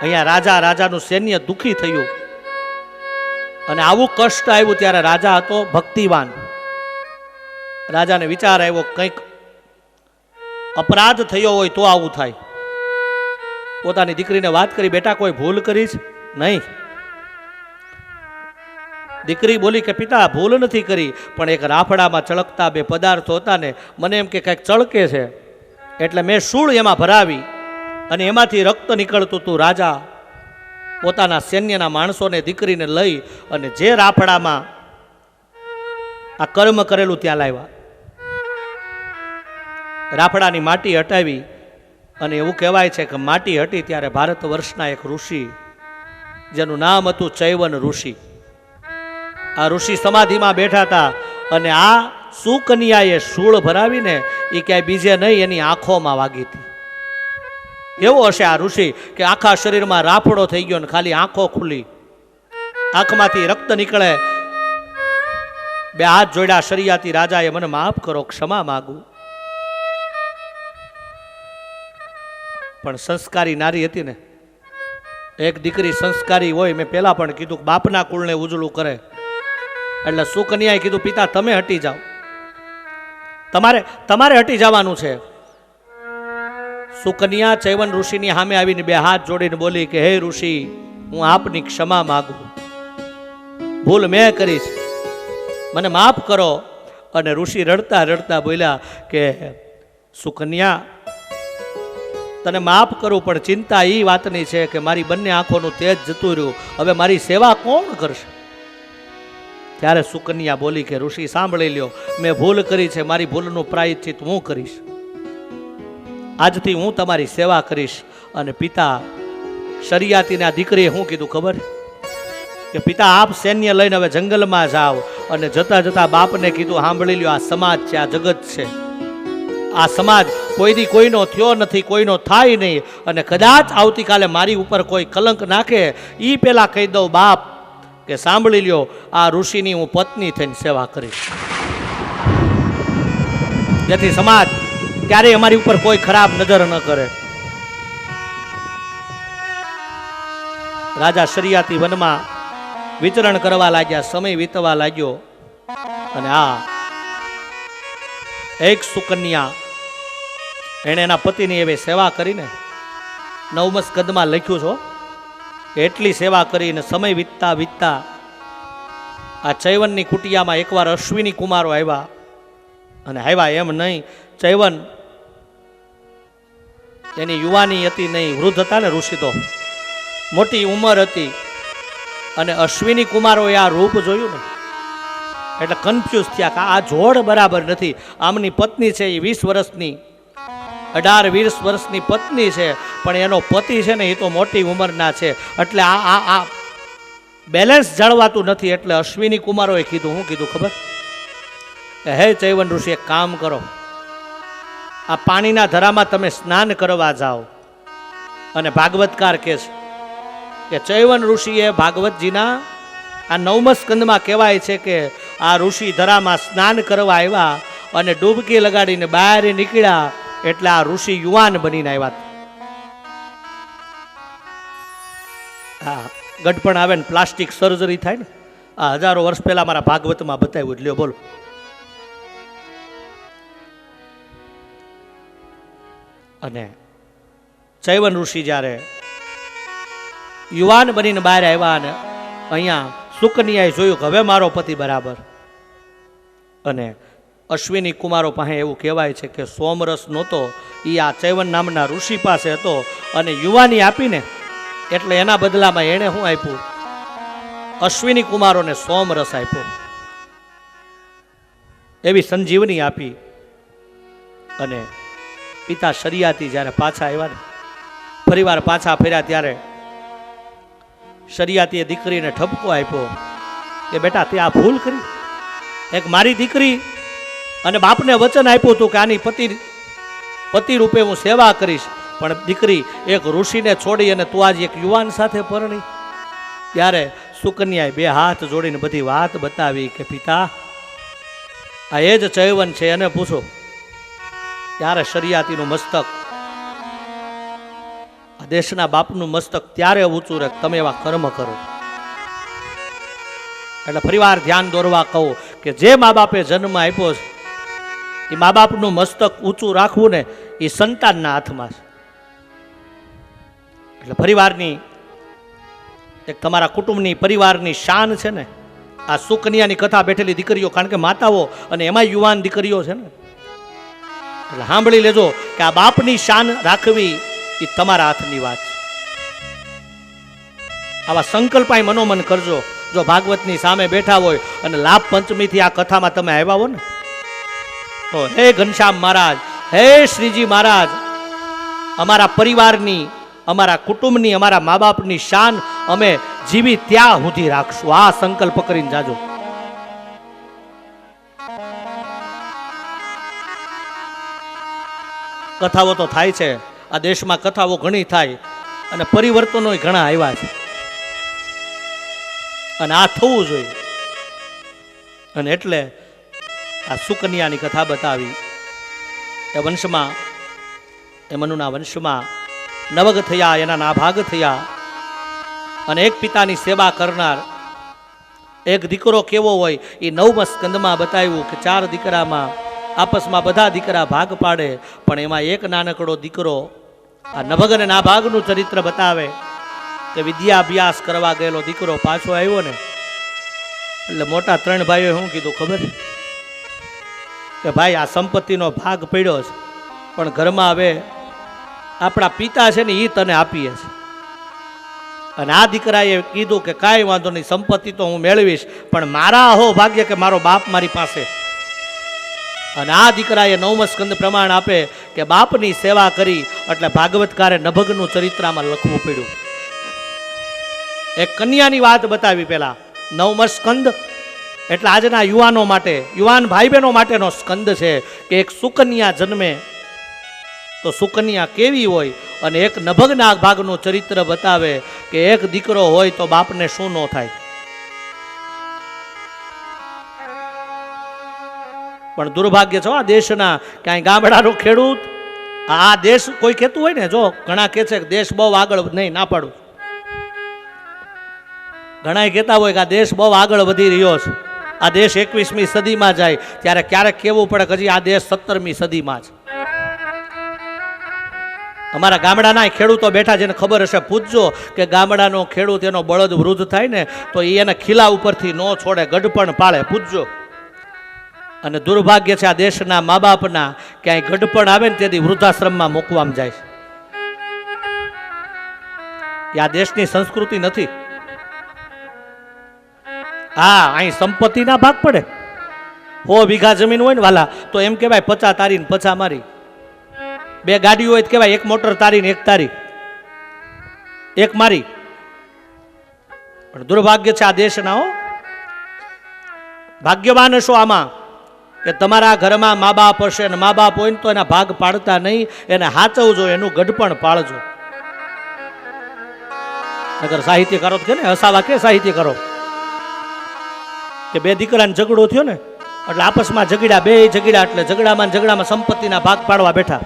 અહીંયા રાજાનું સૈન્ય દુઃખી થયું, અને આવું કષ્ટ આવ્યું ત્યારે રાજા હતો ભક્તિવાન. રાજાને વિચાર આવ્યો કંઈક અપરાધ થયો હોય તો આવું થાય. પોતાની દીકરીને વાત કરી, બેટા કોઈ ભૂલ કરીશ નહીં, દીકરી બોલી કે પિતા ભૂલ નથી કરી, પણ એક રાફડામાં ચળકતા બે પદાર્થો હતા ને મને એમ કે કંઈક ચળકે છે, એટલે મેં શૂળ એમાં ભરાવી અને એમાંથી રક્ત નીકળતું હતું. રાજા પોતાના સૈન્યના માણસોને દીકરીને લઈ અને જે રાફડામાં આ કર્મ કરેલું ત્યાં લાવ્યા. રાફડાની માટી હટાવી અને એવું કહેવાય છે કે માટી હટી ત્યારે ભારત વર્ષના એક ઋષિ જેનું નામ હતું ચૈવન ઋષિ, આ ઋષિ સમાધિમાં બેઠા હતા અને આ સુકન્યાએ શૂળ ભરાવીને એ ક્યાંય બીજે નહીં એની આંખોમાં વાગી હતી. એવો હશે આ ઋષિ કે આખા શરીરમાં રાફડો થઈ ગયો ને ખાલી આંખો ખુલી, આંખમાંથી રક્ત નીકળે. બે હાથ જોડ્યા શરિયાતી રાજાએ, મને માફ કરો, ક્ષમા માગું. પણ સંસ્કારી નારી હતી ને, એક દીકરી સંસ્કારી હોય, મેં પહેલા પણ કીધું બાપના કુળને ઉજળું કરે, એટલે સુકન્યાએ કીધું પિતા તમે હટી જાઓ, તમારે હટી જવાનું છે. સુકન્યા ચૈવન ઋષિની સામે આવીને બે હાથ જોડીને બોલી કે હે ઋષિ, હું આપની ક્ષમા માગું, ભૂલ મેં કરી છે, મને માફ કરો. અને ઋષિ રડતા રડતા બોલ્યા કે સુકન્યા તને માફ કરું, પણ ચિંતા એ વાતની છે કે મારી બંને આંખોનું તેજ જતું રહ્યું, હવે મારી સેવા કોણ કરશે? ત્યારે સુકન્યા બોલી કે ઋષિ સાંભળી લ્યો, મેં ભૂલ કરી છે, મારી ભૂલનું પ્રાયશ્ચિત હું કરીશ, આજથી હું તમારી સેવા કરીશ. અને પિતા શરિયાતીના દીકરીએ શું કીધું ખબર કે પિતા આપ સૈન્ય લઈને હવે જંગલમાં જાઓ. અને જતા જતા બાપને કીધું સાંભળી લ્યો, આ સમાજ છે, આ જગત છે, આ સમાજ કોઈ દી કોઈનો થયો નથી, કોઈનો થાય નહીં, અને કદાચ આવતીકાલે મારી ઉપર કોઈ કલંક નાખે એ પેલા કહી દઉં બાપ કે સાંભળી લ્યો, આ ઋષિની હું પત્ની થઈને સેવા કરીશ, જેથી સમાજ ક્યારેય અમારી ઉપર કોઈ ખરાબ નજર ન કરે. રાજા શરિયાતી વનમાં વિચરણ કરવા લાગ્યા, સમય વીતવા લાગ્યો. અને આ એક સુકન્યા એણે એના પતિની એવી સેવા કરીને 9મા સ્કંદમાં લખ્યું છો, એટલી સેવા કરીને સમય વીતતા વીતતા આ ચૈવનની કુટિયામાં એકવાર અશ્વિની કુમારો આવ્યા. અને આવ્યા એમ નહીં, ચૈવન એની યુવાની હતી નહીં, વૃદ્ધ હતા ને ઋષિ તો, મોટી ઉંમર હતી. અને અશ્વિની કુમારોએ આ રૂપ જોયું ને એટલે કન્ફ્યુઝ થયા કે આ જોડ બરાબર નથી. આમની પત્ની છે એ 20 વર્ષની, 18-20 વર્ષની પત્ની છે, પણ એનો પતિ છે ને એ તો મોટી ઉંમરના છે, એટલે આ બેલેન્સ જાળવાતું નથી. એટલે અશ્વિની કુમારોએ કીધું, શું કીધું ખબર કે હે ચૈવન ઋષિ, એક કામ કરો, આ પાણીના ધરામાં તમે સ્નાન કરવા જાઓ. અને ભાગવતકાર કહે છે કે ચૈવન ઋષિએ ભાગવતજીના આ 9મા સ્કંદમાં કહેવાય છે કે આ ઋષિ ધરામાં સ્નાન કરવા આવ્યા અને ડૂબકી લગાડીને બહાર નીકળ્યા એટલે આ ઋષિ યુવાન બનીને આવ્યા. હા, ગઢપણ આવે ને પ્લાસ્ટિક સર્જરી થાય ને, આ હજારો વર્ષ પહેલા મારા ભાગવતમાં બતાવ્યું. લ્યો બોલો. અને ચૈવન ઋષિ જ્યારે યુવાન બનીને બહાર આવ્યા અને અહીંયા સુકન્યાએ જોયું કે હવે મારો પતિ બરાબર. અને અશ્વિની કુમારો પાસે એવું કહેવાય છે કે સોમરસ નહોતો, એ આ ચૈવન નામના ઋષિ પાસે હતો. અને યુવાની આપીને એટલે એના બદલામાં એણે શું આપ્યું, અશ્વિની કુમારોને સોમરસ આપ્યો, એવી સંજીવની આપી. અને પિતા શરિયાતી જ્યારે પાછા આવ્યા ને, ફરીવાર પાછા ફર્યા ત્યારે શરિયાતીએ દીકરીને ઠપકો આપ્યો કે બેટા તે આ ભૂલ કરી, એક મારી દીકરી અને બાપને વચન આપ્યું હતું કે આની પતિ રૂપે હું સેવા કરીશ, પણ દીકરી એક ઋષિને છોડી અને તું આજ એક યુવાન સાથે પરણી. ત્યારે સુકન્યાએ બે હાથ જોડીને બધી વાત બતાવી કે પિતા આ એ જ ચૈવન છે, એને પૂછો. ત્યારે શરિયાતીનું મસ્તક, આ દેશના બાપનું મસ્તક ત્યારે ઊંચું રહે તમે એવા કર્મ કરો. એટલે ફરીવાર ધ્યાન દોરવા કહું કે જે મા બાપે જન્મ આપ્યો છે એ મા બાપનું મસ્તક ઊંચું રાખવું ને એ સંતાનના હાથમાં છે. એટલે પરિવારની એક તમારા કુટુંબની પરિવારની શાન છે ને આ સુકન્યાની કથા બેઠેલી દીકરીઓ, કારણ કે માતાઓ અને એમાં યુવાન દીકરીઓ છે ને, એટલે સાંભળી લેજો કે આ બાપની શાન રાખવી એ તમારા હાથની વાત છે. આવા સંકલ્પ અહીં મનોમન કરજો. જો ભાગવતની સામે બેઠા હોય અને લાભ પંચમીથી આ કથામાં તમે આવ્યા હો ને, તો હે ઘનશ્યામ મહારાજ, હે શ્રીજી મહારાજ, અમારા પરિવારની, અમારા કુટુંબની, અમારા મા બાપની શાન અમે જીવી ત્યાં સુધી રાખશું. આ સંકલ્પ કરીને જાજો. કથાઓ તો થાય છે આ દેશમાં, કથાઓ ઘણી થાય અને પરિવર્તનો ઘણા આવ્યા છે અને આ થવું જોઈએ. અને એટલે આ સુકન્યાની કથા બતાવી. એ વંશમાં, એ મનુના વંશમાં નવગ થયા, એના નાભાગ થયા અને એક પિતાની સેવા કરનાર એક દીકરો કેવો હોય એ 9મા સ્કંદમાં બતાવ્યું કે 4 દીકરામાં આપસમાં બધા દીકરા ભાગ પાડે, પણ એમાં એક નાનકડો દીકરો આ નભગ અને નાભાગનું ચરિત્ર બતાવે કે વિદ્યાભ્યાસ કરવા ગયેલો દીકરો પાછો આવ્યો ને, એટલે મોટા 3 ભાઈઓએ શું કીધું ખબર કે ભાઈ આ સંપત્તિનો ભાગ પડ્યો છે, પણ ઘરમાં હવે આપણા પિતા છે ને એ તને આપીએ છે. અને આ દીકરાએ કીધું કે કાંઈ વાંધો નહીં, સંપત્તિ તો હું મેળવીશ, પણ મારા અહો ભાગ્ય કે મારો બાપ મારી પાસે. અને આ દીકરાએ 9મા સ્કંદ પ્રમાણ આપે કે બાપની સેવા કરી, એટલે ભાગવતકારે નભગનું ચરિત્રમાં લખવું પડ્યું. એક કન્યાની વાત બતાવી પહેલા. 9મા સ્કંદ એટલે આજના યુવાનો માટે, યુવાન ભાઈ બહેનો માટેનો સ્કંદ છે કે એક સુકન્યા જન્મે તો સુકન્યા કેવી હોય, અને એક નભગના ભાગનું ચરિત્ર બતાવે કે એક દીકરો હોય તો બાપને શું ન થાય. પણ દુર્ભાગ્ય છે આ દેશના, ક્યાંય ગામડાનો ખેડૂત, આ દેશ કોઈ કહેતું હોય ને, જો ઘણા કહે છે કે દેશ બહુ આગળ, નહીં ના પાડું, ઘણા કહેતા હોય કે આ દેશ બહુ આગળ વધી રહ્યો છે, આ દેશ 21મી સદીમાં જાય, ત્યારે ક્યારેક કહેવું પડે કે હજી આ દેશ 17મી સદીમાં છે. અમારા ગામડાના ખેડૂતો બેઠા, જેને ખબર હશે પૂછજો કે ગામડાનો ખેડૂત એનો બળદ વૃદ્ધ થાય ને તો એ એને ખીલા ઉપરથી ન છોડે, ગઢપણ પાળે, પૂછજો. અને દુર્ભાગ્ય છે આ દેશના મા બાપના, ક્યાંય ગઢપણ આવે ને તેથી વૃદ્ધાશ્રમમાં મૂકવામાં જાય છે. એ આ દેશની સંસ્કૃતિ નથી. હા, અહીં સંપત્તિના ભાગ પડે. 100 વીઘા જમીન હોય ને વાલા તો એમ કહેવાય 50 તારી ને 50 મારી. 2 ગાડીઓ હોય તો કહેવાય 1 મોટર તારી ને 1 તારી, 1 મારી. પણ દુર્ભાગ્ય છે આ દેશના. હો, ભાગ્યવાન હશો આમાં કે તમારા ઘરમાં મા બાપ હશે, અને મા બાપ હોય ને તો એના ભાગ પાડતા નહીં, એને હાચવજો, એનું ગઢપણ પાળજો. અગર સાહિત્ય કરો તો કે ને હસાવા કે સાહિત્ય કરો કે 2 દીકરાને ઝઘડો થયો ને એટલે આપસમાં ઝઘડ્યા, 2 ઝઘડ્યા, એટલે ઝઘડામાં સંપત્તિના ભાગ પાડવા બેઠા.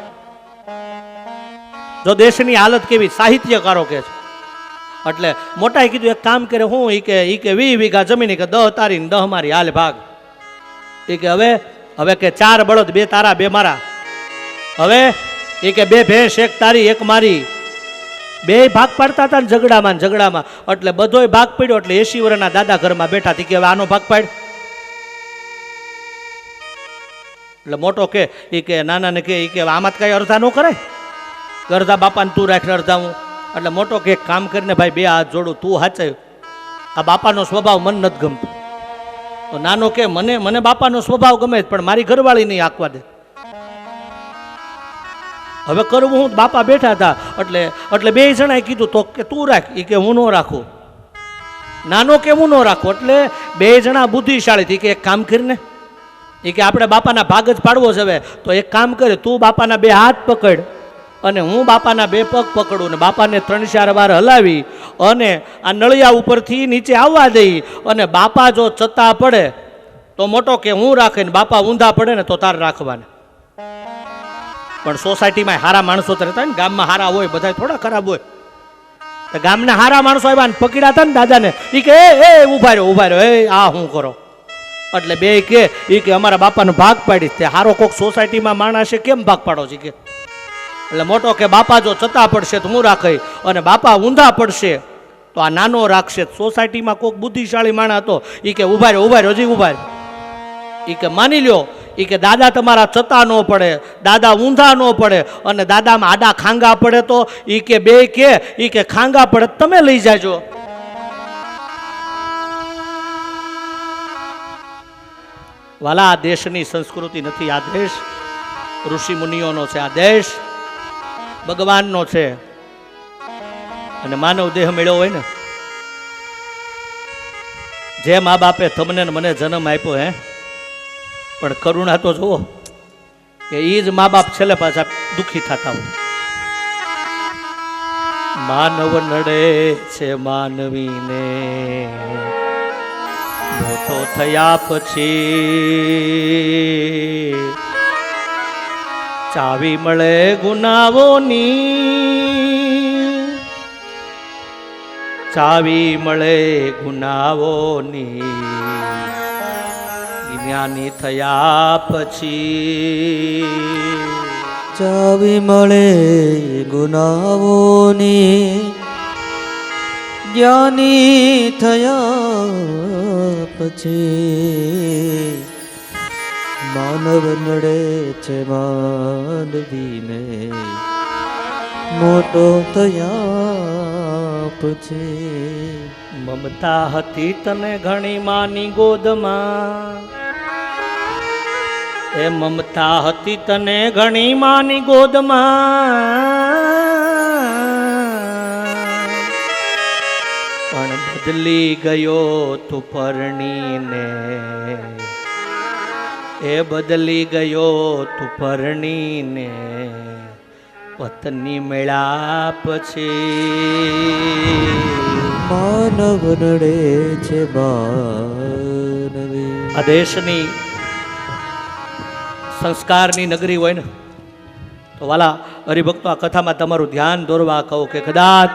જો દેશની હાલત કેવી, સાહિત્યકારો કે છે. એટલે મોટાએ કીધું એક કામ કરે, હું ઈ કે 20 વીઘા જમીન કે 10 તારી ને 10 મારી, હાલ ભાગ. એ કે હવે કે 4 બળદ, 2 તારા 2 મારા. હવે એ કે 2 ભેંસ, 1 તારી 1 મારી. 2 ભાગ પાડતા હતા ને ઝઘડામાં. એટલે બધોય ભાગ પડ્યો. એટલે 80 વર્ષના દાદા ઘરમાં બેઠા હતી કે હવે આનો ભાગ પાડ. એટલે મોટો કે એ કે નાના ને કે આમાં કઈ અડધા ન કરાય, અડધા બાપાને તું રાખ, અડધા હું. એટલે મોટો કે એક કામ કરીને ભાઈ 2 હાથ જોડું, તું હાચે, આ બાપાનો સ્વભાવ મને નથી ગમતો. તો નાનો કે મને બાપાનો સ્વભાવ ગમે જ, પણ મારી ઘરવાળી નહીં આંકવા દે. હવે કરવું હું, બાપા બેઠા હતા. એટલે 2 જણાએ કીધું તો કે તું રાખ, એ કે હું ન રાખું. નાનો કે હું ન રાખું. એટલે 2 જણા બુદ્ધિશાળી થી કે એક કામ કરીને, એ કે આપણે બાપાના ભાગ જ પાડવો છે. હવે તો એક કામ કરે, તું બાપાના 2 હાથ પકડ અને હું બાપાના 2 પગ પકડું, ને બાપાને 3-4 વાર હલાવી અને આ નળિયા ઉપરથી નીચે આવવા દઈ. અને બાપા જો ચત્તા પડે તો મોટો કે હું રાખે, ને બાપા ઊંધા પડે ને તો તાર રાખવાને. પણ સોસાયટીમાં હારા માણસો તો રહેતા ને, ગામમાં હારા હોય, બધા થોડા ખરાબ હોય. ગામના હારા માણસો આવ્યા ને પકડ્યા હતા ને દાદાને, એ કે એ ઉભા રહ્યો, એ આ શું કરો. એટલે 2 કે એ કે અમારા બાપાનો ભાગ પાડીશ. તે હારો કોક સોસાયટીમાં માણસે કેમ ભાગ પાડો છે કે. એટલે મોટો કે બાપા જો ચતા પડશે તો હું રાખે, અને બાપા ઊંધા પડશે તો આ નાનો રાક્ષસ સોસાયટીમાં કોઈક બુદ્ધિશાળી માણસ હતો, એ કે ઉભા રહ્યો હજી ઉભા રહ્યો. એ કે માની લ્યો, એ કે દાદા તમારા ચતા ન પડે, દાદા ઊંધા ન પડે, અને દાદામાં આડા ખાંગા પડે તો એ કે બે કે ખાંગા પડે તમે લઈ જાજો. વાલા, આ દેશની સંસ્કૃતિ નથી. આ દેશ ઋષિ મુનિઓનો છે, આ દેશ ભગવાનનો છે. અને માનવ દેહ મેળ્યો હોય ને, જે મા બાપે તમને ને મને જન્મ આપ્યો હે, પણ કરુણા તો જુઓ કે એ જ મા બાપ છેલ્લે પાછા દુઃખી થતા હોય. માનવ નડે છે માનવીને મોટો થયા પછી, ચાવી મળે ગુનાઓની, ચાવી મળે ગુનાઓની, જ્ઞાની થયા પછી. ચાવી મળે ગુનાઓની, જ્ઞાની થયા પછી. માનવ નડે છે માનવીને મોટો થયા પછી. મમતા હતી તને ઘણી માની ગોદમાં, એ મમતા હતી તને ઘણી માની ગોદમાં, પણ બદલી ગયો તું પરણીને, એ બદલી ગયો તું પરણીને, પત્ની મેળા પછી. માનવ નડે છે માનવી. આ દેશની સંસ્કારની નગરી હોય ને, તો વાલા હરિભક્તો, આ કથામાં તમારું ધ્યાન દોરવા કહું કે કદાચ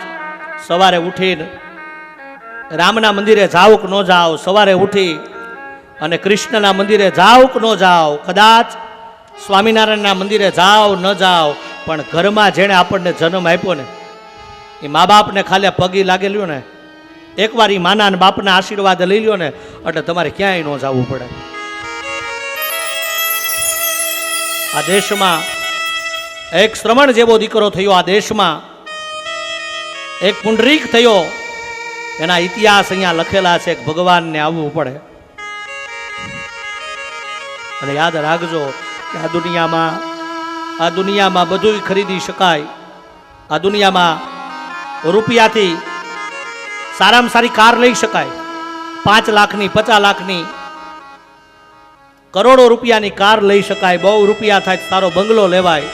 સવારે ઉઠીને રામના મંદિરે જાઓ કે ન જાઓ, સવારે ઉઠી અને કૃષ્ણના મંદિરે જાઓ કે ન જાઓ, કદાચ સ્વામિનારાયણના મંદિરે જાઓ ન જાઓ, પણ ઘરમાં જેણે આપણને જન્મ આપ્યો ને, એ મા બાપને ખાલી પગી લાગેલ્યો ને, એકવાર એ માના અને બાપના આશીર્વાદ લઈ લ્યો ને, એટલે તમારે ક્યાંય ન જવું પડે. આ દેશમાં એક શ્રમણ જેવો દીકરો થયો, આ દેશમાં એક પુંડરીક થયો, એના ઇતિહાસ અહીંયા લખેલા છે. ભગવાનને આવવું પડે. અને યાદ રાખજો કે આ દુનિયામાં બધું ખરીદી શકાય. આ દુનિયામાં રૂપિયાથી સારામાં સારી કાર લઈ શકાય, 5 લાખની, 50 લાખની, કરોડો રૂપિયાની કાર લઈ શકાય. બહુ રૂપિયા થાય સારો બંગલો લેવાય.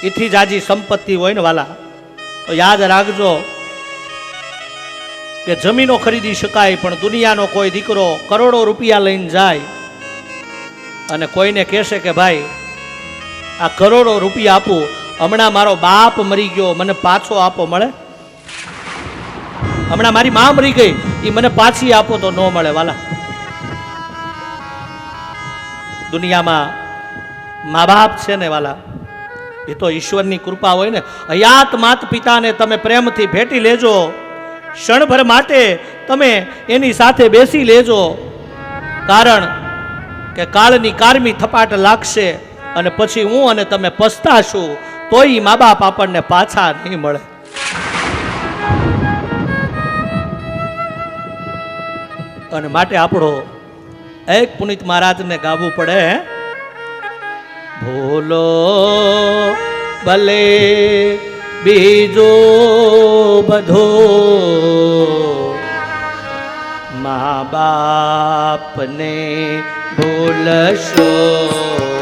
એથી જાજી સંપત્તિ હોય ને વાલા, તો યાદ રાખજો કે જમીનો ખરીદી શકાય, પણ દુનિયાનો કોઈ દીકરો કરોડો રૂપિયા લઈને જાય અને કોઈને કહેશે કે ભાઈ આ કરોડો રૂપિયા આપું, હમણાં મારો બાપ મરી ગયો, મને પાછો આપો, મળે? હમણાં મારી મા મરી ગઈ, એ મને પાછી આપો, તો ન મળે વાલા. દુનિયામાં મા બાપ છે ને વાલા, એ તો ઈશ્વરની કૃપા હોય ને. હયાત માત પિતાને તમે પ્રેમથી ભેટી લેજો, ક્ષણભર માટે તમે એની સાથે બેસી લેજો, કારણ કે કાળની કારમી થપાટ લાગશે અને પછી હું અને તમે પસ્તાશું, તોય મા બાપ આપણને પાછા નહીં મળે. અને માટે આપણો એક પુનિત મહારાજને ગાવું પડે, ભૂલો ભલે બીજો બધો, મા બાપને ભૂલશો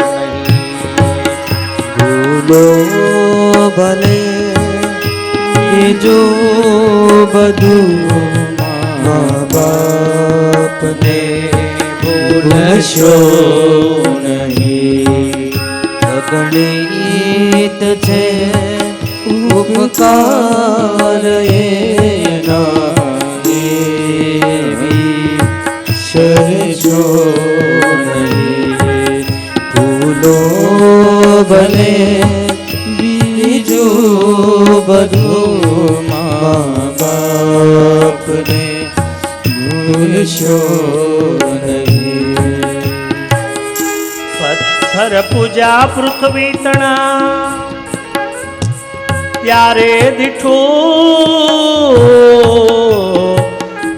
નહીં. ભૂલો ભલે બીજું બધું, મા બાપને ભૂલશો નહીં. અગણિત છે ઉપકાર એના, દેવી શરજો નહીં. ભૂલો ભલે બીજું બધું, મા બાપ બાપને ભૂલશો નહીં. પથ્થર પૂજા પૃથ્વી તણા ત્યારે દીઠું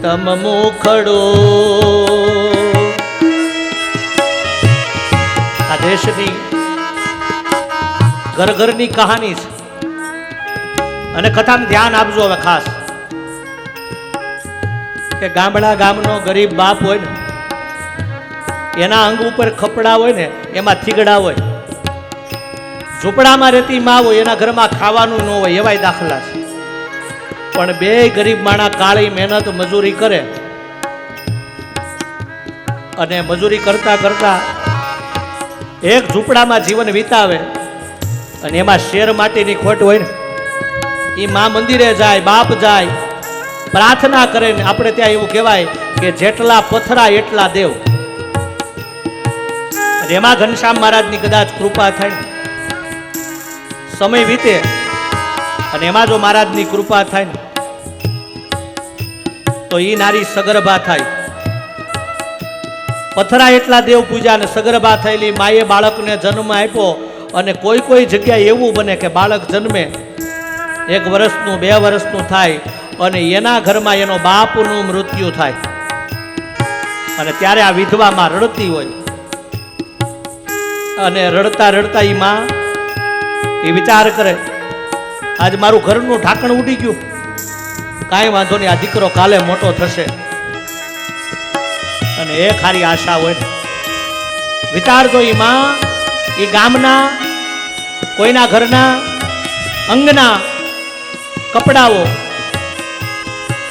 તમ મુખડો. આ દેશની ઘર ઘરની કહાની છે અને કથામાં ધ્યાન આપજો હવે ખાસ કે ગામડા ગામનો ગરીબ બાપ હોય ને એના અંગ ઉપર ખપડા હોય ને એમાં થીગડા હોય. ઝૂંપડામાં રહેતી માં હોય એના ઘરમાં ખાવાનું ન હોય એવાય દાખલા છે. પણ બે ગરીબ માણા કાળી મહેનત મજૂરી કરે અને મજૂરી કરતા કરતા એક ઝૂંપડામાં જીવન વિતાવે અને એમાં શેર માટીની ખોટ હોય ને એ માં મંદિરે જાય, બાપ જાય, પ્રાર્થના કરે ને આપણે ત્યાં એવું કહેવાય કે જેટલા પથરા એટલા દેવ. અને એમાં ઘનશ્યામ મહારાજની કદાચ કૃપા થાય, સમય વીતે અને એમાં જો મહારાજની કૃપા થાય ને તો એ નારી સગર્ભા થાય. પથરા એટલા દેવ પૂજા અને સગર્ભા થયેલી માએ બાળકને જન્મ આપ્યો અને કોઈ કોઈ જગ્યાએ એવું બને કે બાળક જન્મે 1 વર્ષનું 2 વર્ષનું થાય અને એના ઘરમાં એનો બાપનું મૃત્યુ થાય અને ત્યારે આ વિધવામાં રડતી હોય અને રડતા રડતા એ માં એ વિચાર કરે આજ મારું ઘરનું ઢાંકણ ઉડી ગયું, કાંઈ વાંધો નહીં, આ દીકરો કાલે મોટો થશે. અને એ ખારી આશા હોય ને વિચારજો એ માં એ ગામના કોઈના ઘરના અંગના કપડાઓ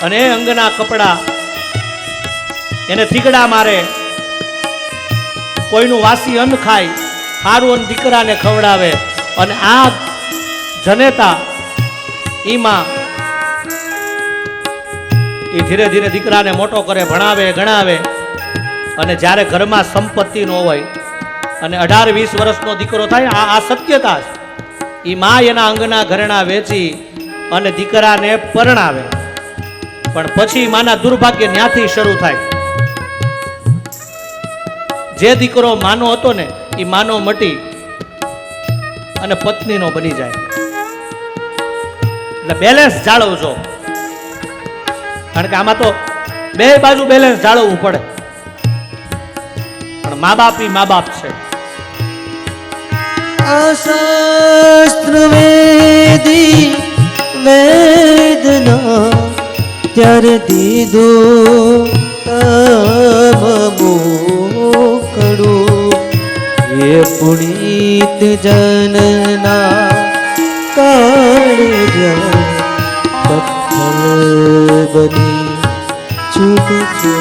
અને એ અંગના કપડા એને થીગડા મારે, કોઈનું વાસી અન્ન ખાય, સારું અન્ન દીકરાને ખવડાવે અને આ જનેતા ઈમાં એ ધીરે ધીરે દીકરાને મોટો કરે, ભણાવે, ગણાવે અને જ્યારે ઘરમાં સંપત્તિ ન હોય અને 18-20 વર્ષનો દીકરો થાય, આ સત્યતા છે. એ માં એના અંગના ઘરેણા વેચી અને દીકરાને પરણાવે. પણ પછી માના દુર્ભાગ્ય ન્યાથી શરૂ થાય. જે દીકરો માનો હતો ને એ માનો મટી અને પત્નીનો બની જાય. એટલે બેલેન્સ જાળવજો, કારણ કે આમાં તો બે બાજુ બેલેન્સ જાળવવું પડે. પણ મા બાપ ઈ મા બાપ છે. આ શાસ્ત્ર વેદી વેદના ત્યારે દીધું તમ મોકળું. એ પુણીત જનના કાળજ પથ્થર બની છૂટજો.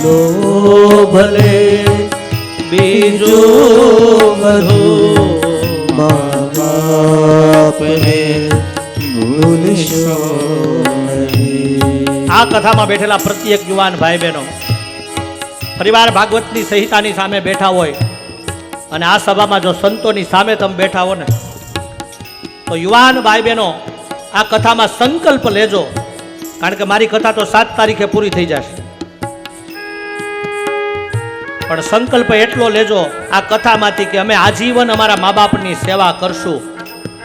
ભૂલો ભલે બીજું બધું મા બાપને ભૂલશો નહીં. આ કથામાં બેઠેલા પ્રત્યેક યુવાન ભાઈ બહેનો પરિવાર ભાગવતની સંહિતાની સામે બેઠા હોય અને આ સભામાં જો સંતોની સામે તમે બેઠા હો ને તો યુવાન ભાઈ બહેનો આ કથામાં સંકલ્પ લેજો, કારણ કે મારી કથા તો 7 તારીખે પૂરી થઈ જશે. પણ સંકલ્પ એટલો લેજો આ કથામાંથી કે અમે આજીવન અમારા મા બાપની સેવા કરશું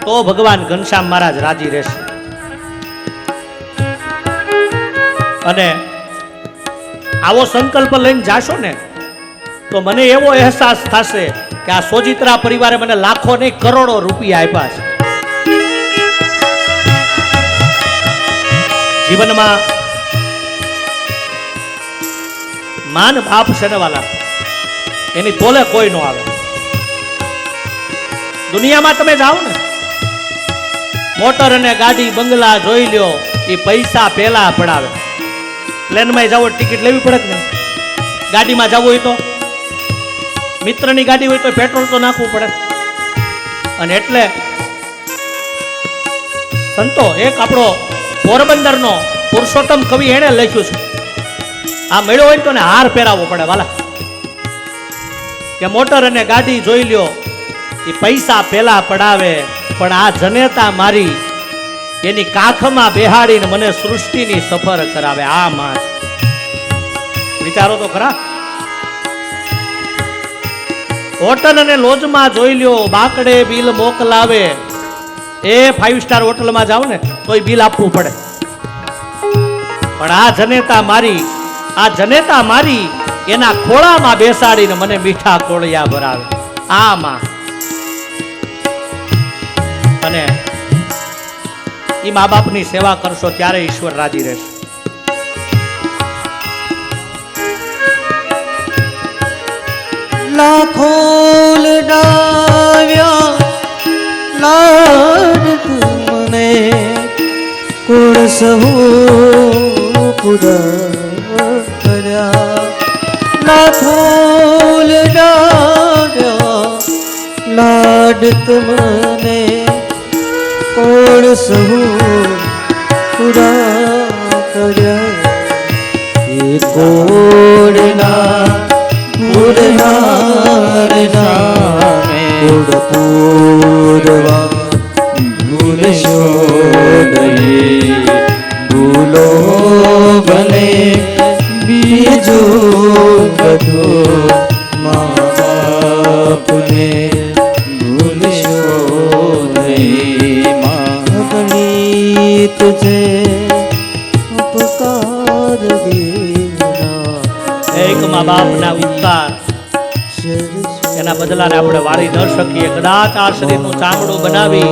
તો ભગવાન ઘનશ્યામ મહારાજ રાજી રહેશે. અને આવો સંકલ્પ લઈને જાશો ને તો મને એવો અહેસાસ થશે કે આ સોજિત્રા પરિવારે મને લાખો નહીં કરોડો રૂપિયા આપ્યા છે. જીવનમાં માન બાપ છે ને વાલા, એની તોલે કોઈ ન આવે. દુનિયામાં તમે જાઓ ને મોટર અને ગાડી બંગલા જોઈ લ્યો, એ પૈસા પેલા પડાવે. પ્લેનમાં જાઓ ટિકિટ લેવી પડે કે નહીં? ગાડીમાં જવું હોય તો મિત્રની ગાડી હોય તો પેટ્રોલ તો નાખવું પડે. અને એટલે સંતો એક આપણો પોરબંદરનો પુરુષોત્તમ કવિ એણે લખ્યું છે, આ મેળો હોય તો ને હાર પહેરાવવો પડે વાલા, કે મોટર અને ગાડી જોઈ લ્યો એ પૈસા પેલા પડાવે, પણ આ જનેતા મારી એની કાખમાં બેહાડીને મને સૃષ્ટિની સફર કરાવે. આ માં વિચારો તો ખરા. હોટલ અને લોજમાં જોઈ લ્યો, બાકડે બિલ મોકલાવે. એ 5 સ્ટાર હોટલમાં જાવ ને તોય બિલ આપવું પડે. પણ આ જનેતા મારી એના ખોળામાં બેસાડીને મને મીઠા કોળિયા ભરાવે. આ માં. અને એ મા બાપની સેવા કરશો ત્યારે ઈશ્વર રાજી રહેશે. લાખો લડાવ્યા લાડ તુમને કુળ સહુ પૂરા કર્યા. લાખો લડાવ્યા લાડ તુમને કુળ સહુ પૂરા કર્યા. એ કોડના પૂરનાર નામે કુળ પૂરવા ભૂલશો નહીં. ભૂલો ભલે બીજું બધું મા બાપને ભૂલશો નહીં. માગણી તુજે ઉપકાર એક મા બાપના ઉપકાર એના બદલાને આપણે વાળી ન શકીએ. કદાચ આ શરીરનું ચામડું બનાવી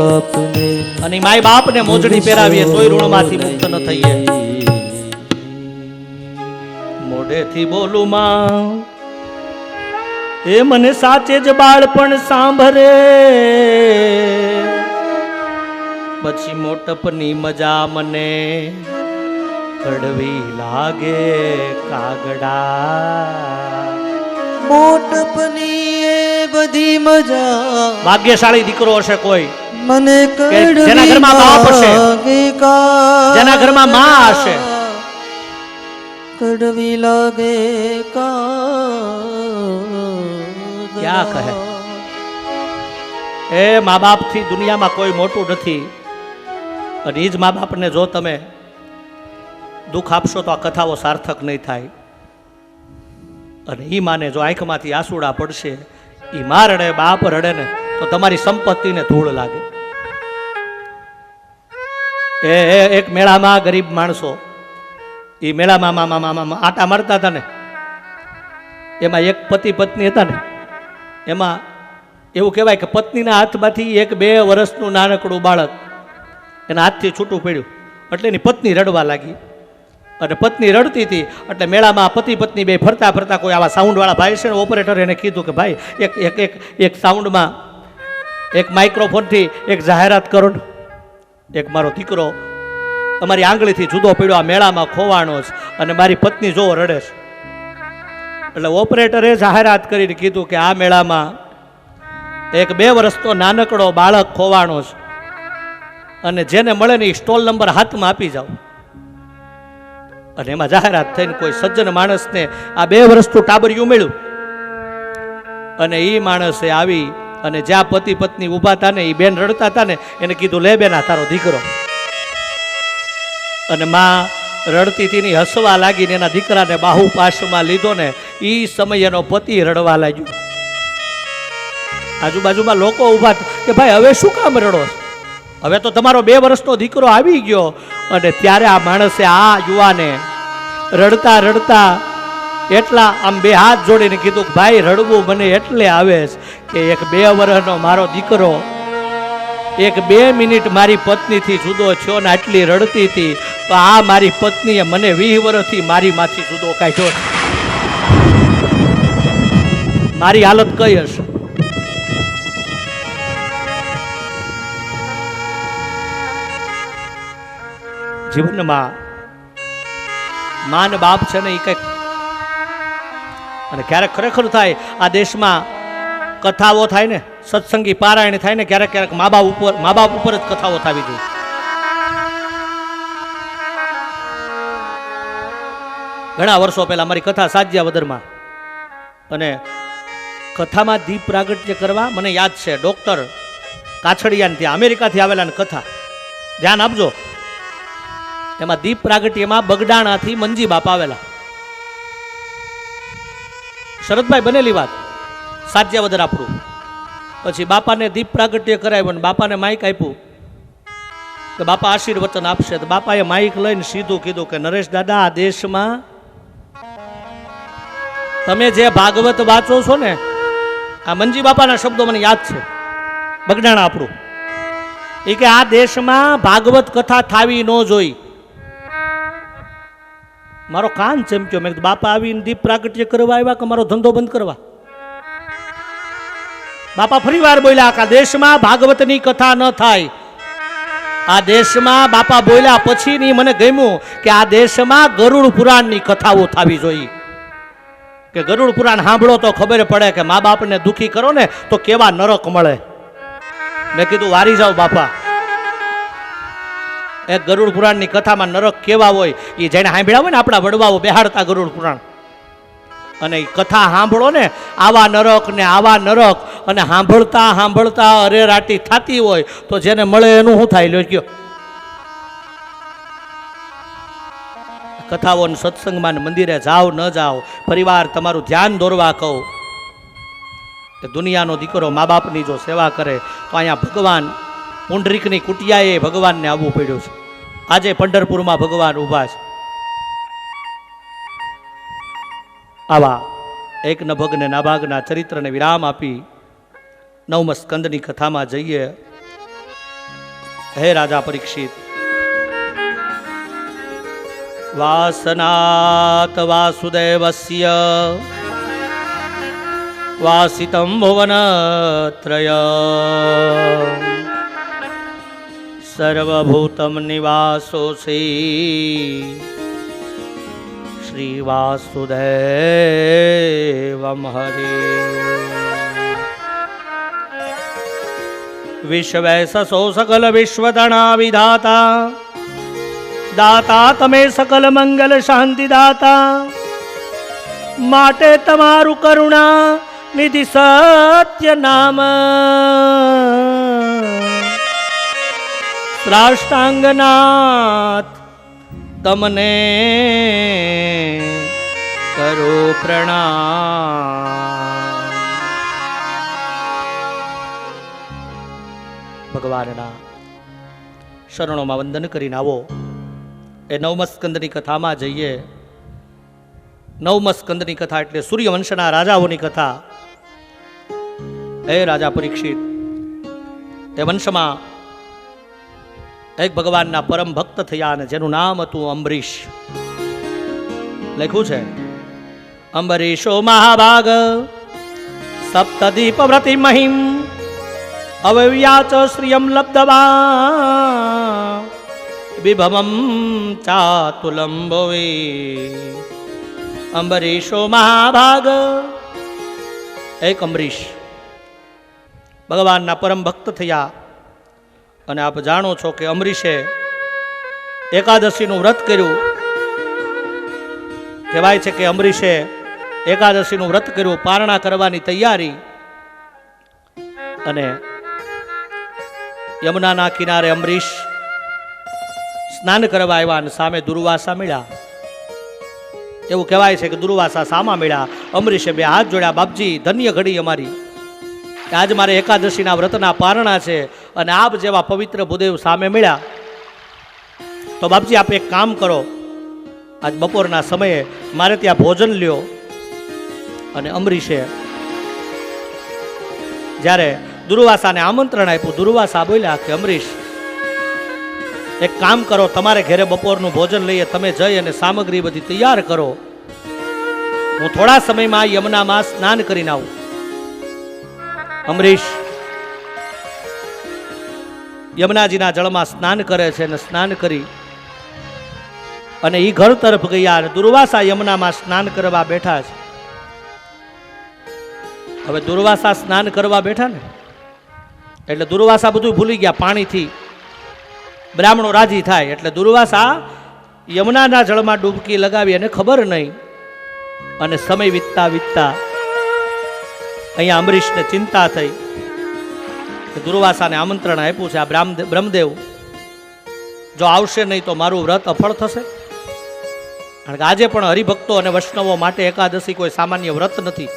અને માય બાપને મોજડી પહેરાવીએ તોય ઋણમાંથી મુક્ત ન થઈએ. મોઢેથી બોલું માં એ મને સાચે જ બાળપણ સાંભળે. પછી મોટપની મજા મને કડવી લાગે કાગડા. મોટપની એ બધી મજા ભાગ્યશાળી દીકરો હશે કોઈ મને જેના ઘરમાં બાપ હશે, જેના ઘરમાં માં હશે. કડવી લાગે ક્યાં કહે એ મા બાપ થી દુનિયામાં કોઈ મોટું નથી. અને એ જ મા બાપને જો તમે દુઃખ આપશો તો આ કથાઓ સાર્થક નહીં થાય. અને એ માને જો આંખમાંથી આંસુડા પડશે, એ માં રડે બાપ રડે ને તો તમારી સંપત્તિને ધૂળ લાગે. એક મેળામાં ગરીબ માણસો એ મેળામાં આટા મારતા હતા ને, એમાં એક પતિ પત્ની હતા ને, એમાં એવું કહેવાય કે પત્નીના હાથમાંથી 1-2 વર્ષનું નાનકડું બાળક એના હાથથી છૂટું પડ્યું એટલે એની પત્ની રડવા લાગી. અને પત્ની રડતી હતી એટલે મેળામાં પતિ પત્ની બે ફરતા ફરતા કોઈ આવા સાઉન્ડવાળા ભાઈ છે ને ઓપરેટર એને કીધું કે ભાઈ એક સાઉન્ડમાં એક માઇક્રોફોનથી એક જાહેરાત કરો ને, એક મારો દીકરો અમારી આંગળીથી જુદો પડ્યો આ મેળામાં ખોવાણો છે અને મારી પત્ની જો રડે છે. એટલે ઓપરેટરે જાહેરાત કરીને કીધું કે આ મેળામાં 1-2 વર્ષનો નાનકડો બાળક ખોવાણો છે અને જેને મળે ને એ સ્ટોલ નંબર હાથમાં આપી જાઓ. અને એમાં જાહેરાત થઈને કોઈ સજ્જન માણસને આ 2 વર્ષનું ટાબરિયું મળ્યું અને એ માણસે આવી અને જ્યાં પતિ પત્ની ઊભા હતા ને એ બેન રડતા હતા ને એને કીધું લે બેન આ તારો દીકરો. અને માં રડતી હતી ને હસવા લાગીને એના દીકરાને બાહુ પાશમાં લીધો ને એ સમય એનો પતિ રડવા લાગ્યો. આજુબાજુમાં લોકો ઊભા કે ભાઈ હવે શું કામ રડો, હવે તો તમારો 2 વર્ષનો દીકરો આવી ગયો. અને ત્યારે આ માણસે આ યુવાને રડતા રડતા એટલા આમ 2 હાથ જોડીને કીધું કે ભાઈ રડવું મને એટલે આવે કે 1-2 વર્ષનો મારો દીકરો 1-2 મિનિટ મારી પત્નીથી જુદો થયો ને આટલી રડતી હતી તો આ મારી પત્નીએ મને 20 વર્ષથી મારી માંથી જુદો કાઢ્યો. મારી હાલત કઈ હશે? જીવનમાં મા ને બાપ છે ને એ કંઈક અને ક્યારેક ખરેખર થાય આ દેશમાં કથાઓ થાય ને સત્સંગી પારાયણ થાય ને ક્યારેક ક્યારેક મા બાપ ઉપર જ કથાઓ થવી જોઈએ. ઘણા વર્ષો પહેલા મારી કથા સાજ્યાવદરમાં અને કથામાં દીપ પ્રાગટ્ય કરવા મને યાદ છે ડૉક્ટર કાછડિયાને ત્યાં અમેરિકાથી આવેલા ને કથા ધ્યાન આપજો. એમાં દીપ પ્રાગટ્યમાં બગડાણાથી મંજી બાપા આવેલા. શરદભાઈ બનેલી વાત, સાજ્યાવદર આપણું. પછી બાપાને દીપ પ્રાગટ્ય કરાવ્યું અને બાપાને માઇક આપ્યું કે બાપા આશીર્વચન આપશે. તો બાપાએ માઇક લઈને સીધું કીધું કે નરેશ દાદા, આ દેશમાં તમે જે ભાગવત વાંચો છો ને, આ મંજી બાપાના શબ્દો મને યાદ છે, બગડાણા આપણું. એ કે આ દેશમાં ભાગવત કથા થાવી ન જોઈ. મારો કાન ચમક્યો. મેં કીધું બાપા આવીને દીપ પ્રાગટ્ય કરવા આવ્યા કે મારો ધંધો બંધ કરવા? બાપા ફરી વાર બોલ્યા કે આ દેશમાં ભાગવતની કથા ન થાય. આ દેશમાં બાપા બોલ્યા પછીની મને ગમ્યું કે આ દેશમાં ગરુડ પુરાણની કથાઓ થવી જોઈએ. કે ગરુડ પુરાણ સાંભળો તો ખબર પડે કે મા બાપને દુખી કરો ને તો કેવા નરક મળે. મેં કીધું વારી જાઓ બાપા, એ ગરુડ પુરાણની કથામાં નરક કેવા હોય એ જેને સાંભળ્યા હોય ને, આપણા વડવાઓ બેહાડતા ગરુડ પુરાણ, અને એ કથા સાંભળો ને, આવા નરક ને આવા નરક, અને સાંભળતા સાંભળતા અરેરાટી થતી હોય તો જેને મળે એનું શું થાય લ્યો કયો? કથાઓ સત્સંગમાં મંદિરે જાઓ ન જાઓ, પરિવાર તમારું ધ્યાન દોરવા કહું કે દુનિયાનો દીકરો મા બાપની જો સેવા કરે તો અહીંયા ભગવાન પુંડરીકની કુટિયાએ ભગવાનને આવવું પડ્યું છે. આજે પંઢરપુરમાં ભગવાન ઊભા છે. આવા એક નભગને નાભાગના ચરિત્રને વિરામ આપી નવમ સ્કંદની કથામાં જઈએ. હે રાજા પરીક્ષિત, વાસનાત વાસુદેવસ્ય વાસિતમ ભુવનત્રય સર્વભૂતમ નિવાસોસી શ્રી વાસુદેવમ હરે. વિશ્વેશસો સકલ વિશ્વતણા વિધાતા, દાતા તમે સકલ મંગલ શાંતિ દાતા, માટે તમારું કરુણા નિધિ સત્ય નામ સાષ્ટાંગનાથ તમને કરો પ્રણામ. ભગવાનના શરણોમાં વંદન કરીને આવો. એ નવમ સ્કંદની કથામાં જઈએ. નવમ સ્કંદની કથા એટલે સૂર્યવંશના રાજાઓની કથા. હે રાજા પરીક્ષિત, એ વંશમાં એક ભગવાનના પરમ ભક્ત થયા અને જેનું નામ હતું અંબરીશ. લખ્યું છે, અંબરીશો મહાભાગ સપ્તદીપ વ્રતિ મહિમ અવવ્યાચ શ્રિયમ લબ્ધવા વિભવમ ચાતુલમ ભવે. અંબરીશો મહાભાગ. એક અંબરીશ ભગવાનના પરમ ભક્ત થયા. અને આપ જાણો છો કે અંબરીશે એકાદશીનું વ્રત કર્યું. કહેવાય છે કે અંબરીશે એકાદશીનું વ્રત કર્યું, પારણા કરવાની તૈયારી. અને યમુનાના કિનારે અંબરીશ સ્નાન કરવા આવ્યા અને સામે દુર્વાસા મળ્યા. એવું કહેવાય છે કે દુર્વાસા સામા મળ્યા. અંબરીશે બે હાથ જોડ્યા, બાપજી ધન્ય ઘડી અમારી, આજ મારે એકાદશીના વ્રતના પારણા છે અને આપ જેવા પવિત્ર ભૂદેવ સામે મળ્યા. તો બાપજી આપ એક કામ કરો, આજ બપોરના સમયે મારે ત્યાં ભોજન લ્યો. અને અંબરીશે જ્યારે દુર્વાસાને આમંત્રણ આપ્યું, દુર્વાસા બોલ્યા કે અંબરીશ એક કામ કરો, તમારે ઘરે બપોરનું ભોજન લઈએ, તમે જઈ અને સામગ્રી બધી તૈયાર કરો, હું થોડા સમયમાં યમુનામાં સ્નાન કરીને આવું. અંબરીશ યમુનાજીના જળમાં સ્નાન કરે છે અને સ્નાન કરી અને એ ઘર તરફ ગયા. અને દુર્વાસા યમુનામાં સ્નાન કરવા બેઠા છે. હવે દુર્વાસા સ્નાન કરવા બેઠા ને એટલે દુર્વાસા બધું ભૂલી ગયા. પાણીથી બ્રાહ્મણો રાજી થાય એટલે દુર્વાસા યમુનાના જળમાં ડૂબકી લગાવી અને ખબર નહીં. અને સમય વીતતા વીતતા અહીંયા અંબરીશને ચિંતા થઈ કે દુર્વાસાને આમંત્રણ આપ્યું છે આ બ્રહ્મદેવ જો આવશે નહીં તો મારું વ્રત અફળ થશે. કારણ કે આજે પણ હરિભક્તો અને વૈષ્ણવો માટે એકાદશી કોઈ સામાન્ય વ્રત નથી.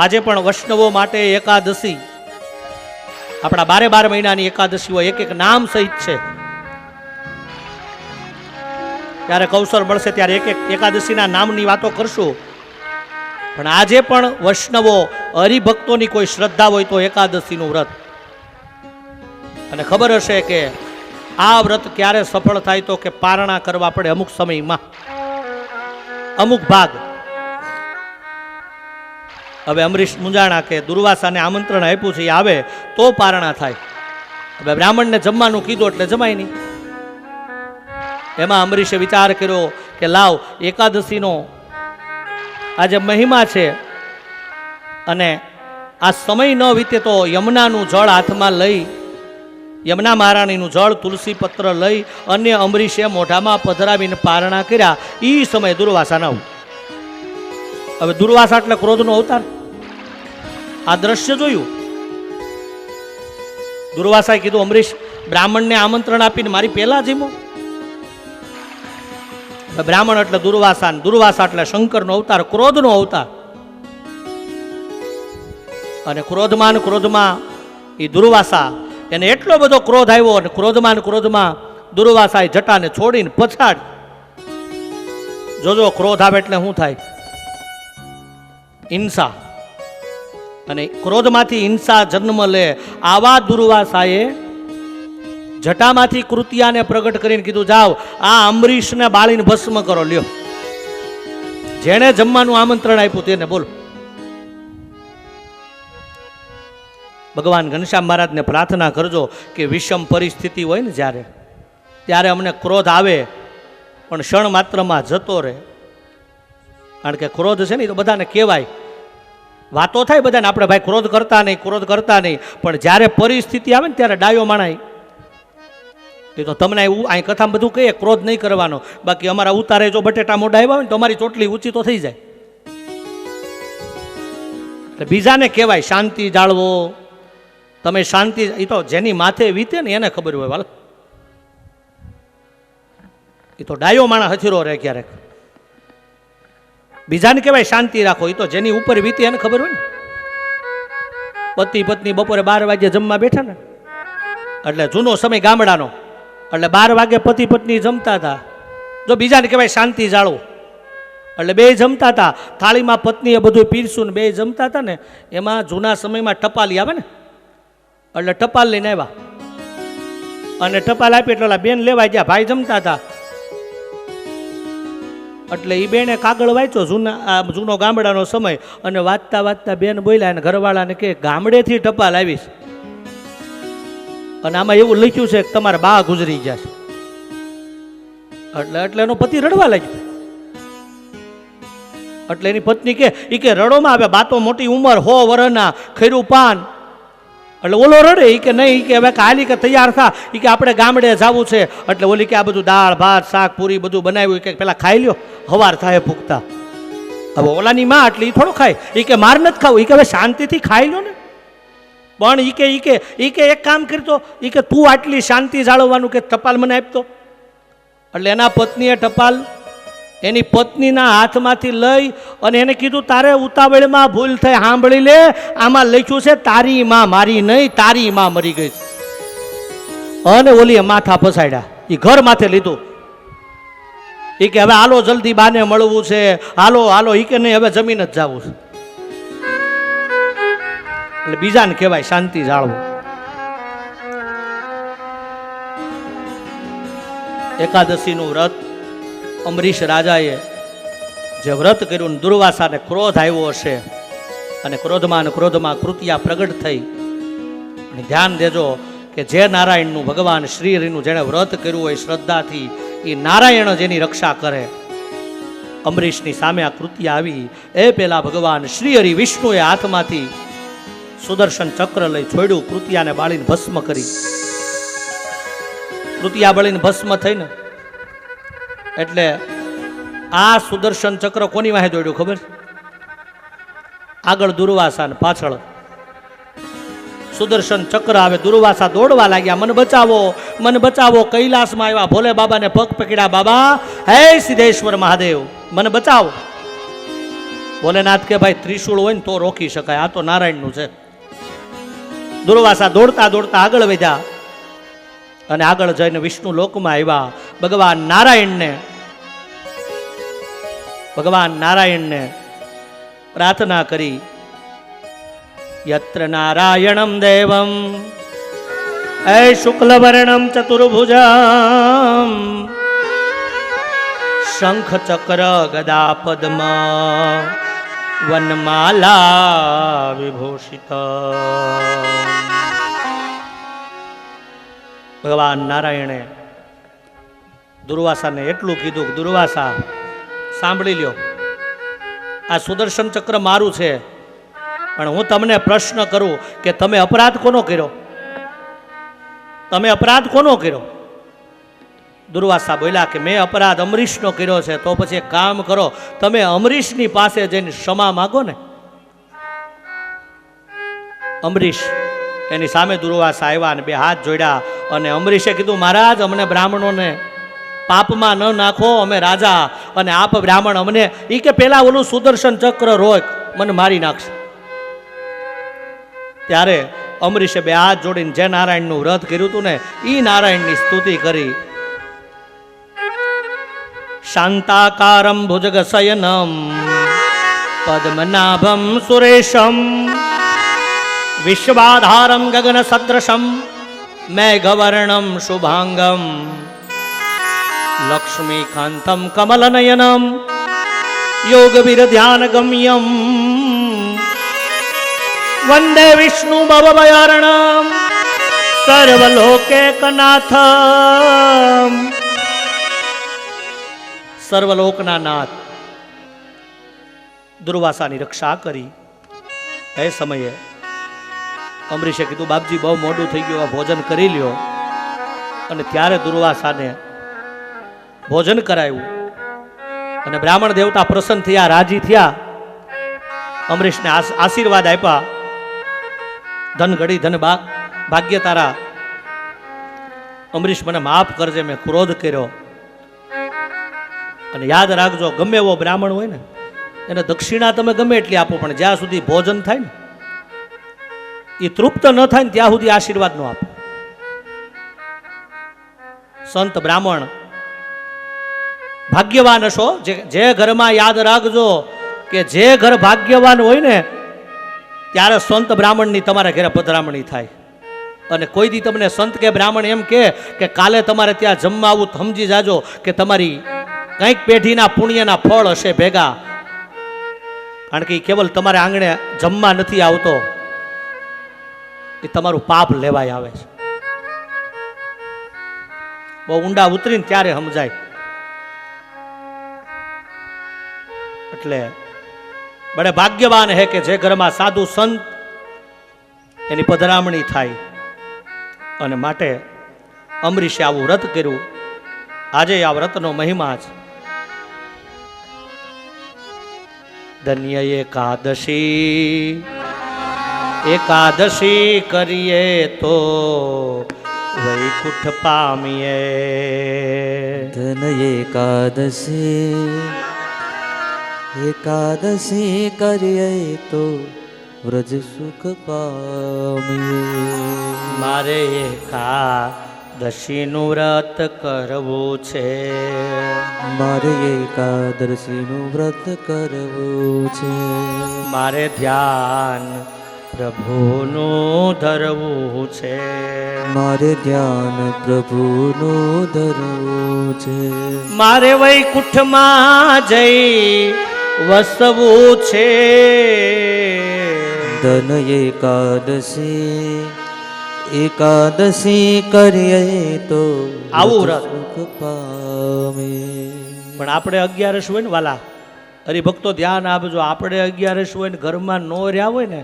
આજે પણ વૈષ્ણવો માટે એકાદશી આપણા 12 મહિનાની એકાદશીઓ એક એક નામ સહિત છે. ત્યારે અવસર મળશે ત્યારે એક એક એકાદશીના નામની વાતો કરશું. પણ આજે પણ વૈષ્ણવો હરિભક્તોની કોઈ શ્રદ્ધા હોય તો એકાદશીનું વ્રત. અને ખબર હશે કે આ વ્રત ક્યારે સફળ થાય તો કે પારણા કરવા પડે અમુક સમયમાં, અમુક ભાગ. હવે અમરીશ મુંજાણા કે દુર્વાસાને આમંત્રણ આપ્યું છે, એ આવે તો પારણા થાય. હવે બ્રાહ્મણને જમવાનું કીધું એટલે જમાય નહીં. એમાં અમરીશે વિચાર કર્યો કે લાવ એકાદશીનો આજે મહિમા છે અને આ સમય ન વીતે તો યમુનાનું જળ હાથમાં લઈ, યમુના મહારાણીનું જળ તુલસી પત્ર લઈ અને અમરીશે મોઢામાં પધરાવીને પારણા કર્યા. એ સમય દુર્વાસા ના. હવે દુર્વાસા એટલે ક્રોધનો અવતાર. આ દ્રશ્ય જોયું. દુર્વાસાએ કીધું અમરીશ બ્રાહ્મણને આમંત્રણ આપીને મારી પહેલા જીમો. બ્રાહ્મણ એટલે દુર્વાસા, દુર્વાસા એટલે શંકરનો અવતાર, ક્રોધનો અવતાર. અને ક્રોધમાં એ દુર્વાસા, એને એટલો બધો ક્રોધ આવ્યો અને ક્રોધમાં દુર્વાસાએ જટાને છોડીને પછાડ. જોજો ક્રોધ આવે એટલે શું થાય? હિંસા. અને ક્રોધમાંથી હિંસા જન્મ લે. આવા દુર્વાસાએ જટામાંથી કૃતિયાને પ્રગટ કરીને કીધું જાઓ આ અમરીશને બાળીને ભસ્મ કરો. લ્યો, જેણે જમવાનું આમંત્રણ આપ્યું તેને બોલો. ભગવાન ઘનશ્યામ મહારાજને પ્રાર્થના કરજો કે વિષમ પરિસ્થિતિ હોય ને જ્યારે, ત્યારે અમને ક્રોધ આવે પણ ક્ષણ માત્રમાં જતો રહે. કારણ કે ક્રોધ છે ને તો બધાને કહેવાય, વાતો થાય બધાને, આપણે ભાઈ ક્રોધ કરતા નહીં, પણ જ્યારે પરિસ્થિતિ આવે ને ત્યારે ડાયો માણાય. એ તો તમને અહીં કથામાં બધું કહીએ ક્રોધ નહીં કરવાનો, બાકી અમારા ઉતારે જો બટેટા મોઢા આવ્યા હોય ને તો અમારી ચોટલી ઊંચી તો થઈ જાય. એટલે બીજાને કહેવાય શાંતિ જાળવો. તમે શાંતિ, એ તો જેની માથે વીતે ને એને ખબર હોય. વાલ એ તો ડાયો માણસ હથીરો રહે ક્યારેક. બીજાને કહેવાય શાંતિ રાખો, એ તો જેની ઉપર વીતે એને ખબર હોય ને. પતિ પત્ની બપોરે 12 વાગે જમવા બેઠા ને, એટલે જૂનો સમય ગામડાનો, એટલે 12 વાગે પતિ પત્ની જમતા હતા. જો બીજાને કહેવાય શાંતિ જાળવો. એટલે બે જમતા હતા, થાળીમાં પત્નીએ બધું પીરસું ને બે જમતા હતા ને. એમાં જૂના સમયમાં ટપાલી આવે ને, એટલે ટપાલ લઈને આવ્યા અને ટપાલ આપી એટલે બેન લેવા ગયા. ભાઈ જમતા હતા એટલે એ બેને કાગળ વાંચ્યો, જૂનો ગામડાનો સમય, અને વાંચતા બેન બોલ્યા અને ઘરવાળાને કે ગામડેથી ટપાલ આવીશ અને આમાં એવું લખ્યું છે કે તમારા બા ગુજરી ગયા છે. એટલે એનો પતિ રડવા લાગ્યો. એટલે એની પત્ની કે રડોમાં આવે, બા તો મોટી ઉંમર, 100 વર્ષના, ખૈરું પાન. એટલે ઓલો રડે, એ કે નહીં, કે હવે હાલી કે તૈયાર થા, એ કે આપણે ગામડે જવું છે. એટલે ઓલી કે આ બધું દાળ ભાત શાક પૂરી બધું બનાવ્યું, કે પેલા ખાઈ લ્યો, હવાર થાય પૂગતા. હવે ઓલાની માં એટલે એ થોડું ખાય, એ કે માર નથી ખાવું, એ કે હવે શાંતિથી ખાઈ લો ને. પણ ઈ કે એક કામ કરતો, ઈ કે તું આટલી શાંતિ જાળવવાનું કે ટપાલ મને આપતો. એટલે એના પત્નીએ ટપાલ એની પત્નીના હાથમાંથી લઈ અને એને કીધું તારે ઉતાવળમાં ભૂલ થઈ, સાંભળી લે, આમાં લખ્યું છે તારી માં મારી નહીં, તારી માં મરી ગઈ. અને ઓલીએ માથા પસાડ્યા, એ ઘર માથે લીધું. એ કે હવે હાલો જલ્દી બાને મળવું છે, હાલો. એ કે નહીં હવે જમીન જ જવું છે. એટલે બીજાને કહેવાય શાંતિ જાળવો. એકાદશીનું વ્રત અમરીશ રાજાએ જે વ્રત કર્યું, દુર્વાસાને ક્રોધ આવ્યો હશે અને ક્રોધમાં કૃતિયા પ્રગટ થઈ. અને ધ્યાન દેજો કે જે નારાયણનું, ભગવાન શ્રી હરિનું જેણે વ્રત કર્યું હોય શ્રદ્ધાથી, એ નારાયણ જેની રક્ષા કરે. અમરીશની સામે આ કૃતિયા આવી એ પહેલા ભગવાન શ્રી હરિ વિષ્ણુએ હાથમાંથી સુદર્શન ચક્ર લઈ છોડ્યું, કૃતિયાને બાળીને ભસ્મ કરી. કૃતિયા બળીને ભસ્મ થઈને એટલે આ સુદર્શન ચક્ર કોની વાહે દોડ્યું ખબર? આગળ દુર્વાસા ને પાછળ સુદર્શન ચક્ર આવે. દુર્વાસા દોડવા લાગ્યા, મને બચાવો, મને બચાવો. કૈલાસમાં આવ્યા, ભોલે બાબાને પગ પકડ્યા, બાબા હે સિદ્ધેશ્વર મહાદેવ મને બચાવો. ભોલેનાથ કે ભાઈ ત્રિશૂળ હોય ને તો રોકી શકાય, આ તો નારાયણનું છે. દુર્વાસા દોડતા દોડતા આગળ વધ્યા અને આગળ જઈને વિષ્ણુ લોકમાં આવ્યા. ભગવાન નારાયણને પ્રાર્થના કરી, યત્ર નારાયણમ દેવમ હે શુક્લવર્ણમ ચતુર્ભુજમ શંખ ચક્ર ગદા પદ્મ વનમાલા વિભૂષિત. ભગવાન નારાયણે દુર્વાસાને એટલું કીધું કે દુર્વાસા સાંભળી લ્યો, આ સુદર્શન ચક્ર મારું છે, પણ હું તમને પ્રશ્ન કરું કે તમે અપરાધ કોનો કર્યો? તમે અપરાધ કોનો કર્યો? દુર્વાસા બોલ્યા કે મેં અપરાધ અમરીશનો કર્યો છે. તો પછી એક કામ કરો, તમે અમરીશની પાસે જઈને ક્ષમા માગો ને. અમરીશ એની સામે દુર્વાસા આવ્યા અને બે હાથ જોડ્યા અને અમરીશે કીધું, મહારાજ અમને બ્રાહ્મણોને પાપમાં ન નાખો, અમે રાજા અને આપ બ્રાહ્મણ, અમને એ કે પેલા ઓલું સુદર્શન ચક્ર રોક, મને મારી નાખશે. ત્યારે અમરીશે બે હાથ જોડીને જે નારાયણનું વ્રત કર્યું હતું ને એ નારાયણની સ્તુતિ કરી. શાંતાકારમ ભુજગશયનમ પદ્મનાભમ સુરેશમ વિશ્વાધારમ ગગન સદૃશમ મેઘવર્ણમ શુભાંગમ લક્ષ્મીકાંતમ કમલનયનમ યોગવીર ધ્યાન ગમ્યમ વંદે વિષ્ણુ ભવભયાર્ણમ સર્વલોકૈકનાથમ. સર્વલોકના નાથ દુર્વાસાની રક્ષા કરી. એ સમયે અમરીશે કીધું, બાપજી બહુ મોડું થઈ ગયું, ભોજન કરી લ્યો. અને ત્યારે દુર્વાસાને ભોજન કરાયું અને બ્રાહ્મણ દેવતા પ્રસન્ન થયા, રાજી થયા. અમરીશને આશીર્વાદ આપ્યા, ધન ઘડી ધન ભાગ્ય તારા. અમરીશ મને માફ કરજે, મેં ક્રોધ કર્યો. અને યાદ રાખજો, ગમે એવો બ્રાહ્મણ હોય ને એને દક્ષિણા તમે ગમે એટલી આપો, પણ જ્યાં સુધી ભોજન થાય ને એ તૃપ્ત ન થાય ને ત્યાં સુધી આશીર્વાદ ન આપો. સંત બ્રાહ્મણ ભાગ્યવાન હશો. જે ઘરમાં યાદ રાખજો કે જે ઘર ભાગ્યવાન હોય ને ત્યારે સંત બ્રાહ્મણની તમારા ઘરે પધરામણી થાય. અને કોઈ દી તમને સંત કે બ્રાહ્મણ એમ કે કાલે તમારે ત્યાં જમવા આવું, સમજી જાજો કે તમારી કંઈક પેઢીના પુણ્યના ફળ હશે ભેગા. કારણ કે કેવલ તમારે આંગણે જમવા નથી આવતો, એ તમારું પાપ લેવાય આવે છે. બહુ ઊંડા ઉતરીને ત્યારે સમજાય. એટલે બડે ભાગ્યવાન હે કે જે ઘરમાં સાધુ સંત એની પધરામણી થાય. અને માટે અમરીશે આવું વ્રત કર્યું. આજે આ વ્રતનો મહિમા છે. ધન્ય એકાદશી, એકાદશી કરીએ તો વૈકુંઠ પામીએ. ધન એકાદશી, એકાદશી કરીએ તો વ્રજ સુખ પામીએ. મારે એકાદશીનું વ્રત કરવું છે. મારે એકાદશીનું વ્રત કરવું છે. મારે ધ્યાન પ્રભુનું ધરવું છે. મારે ધ્યાન પ્રભુનું ધરવું છે. મારે વૈકુંઠમાં જઈ વસવું છે. ધન એકાદશી, એકાદશી કરીએ તો આવું વ્રત સુખ પામે. પણ આપણે 11 હોય ને વાલા હરિભક્તો, ધ્યાન આપજો. આપણે 11 હોય ને ઘરમાં નો રહ્યા હોય ને,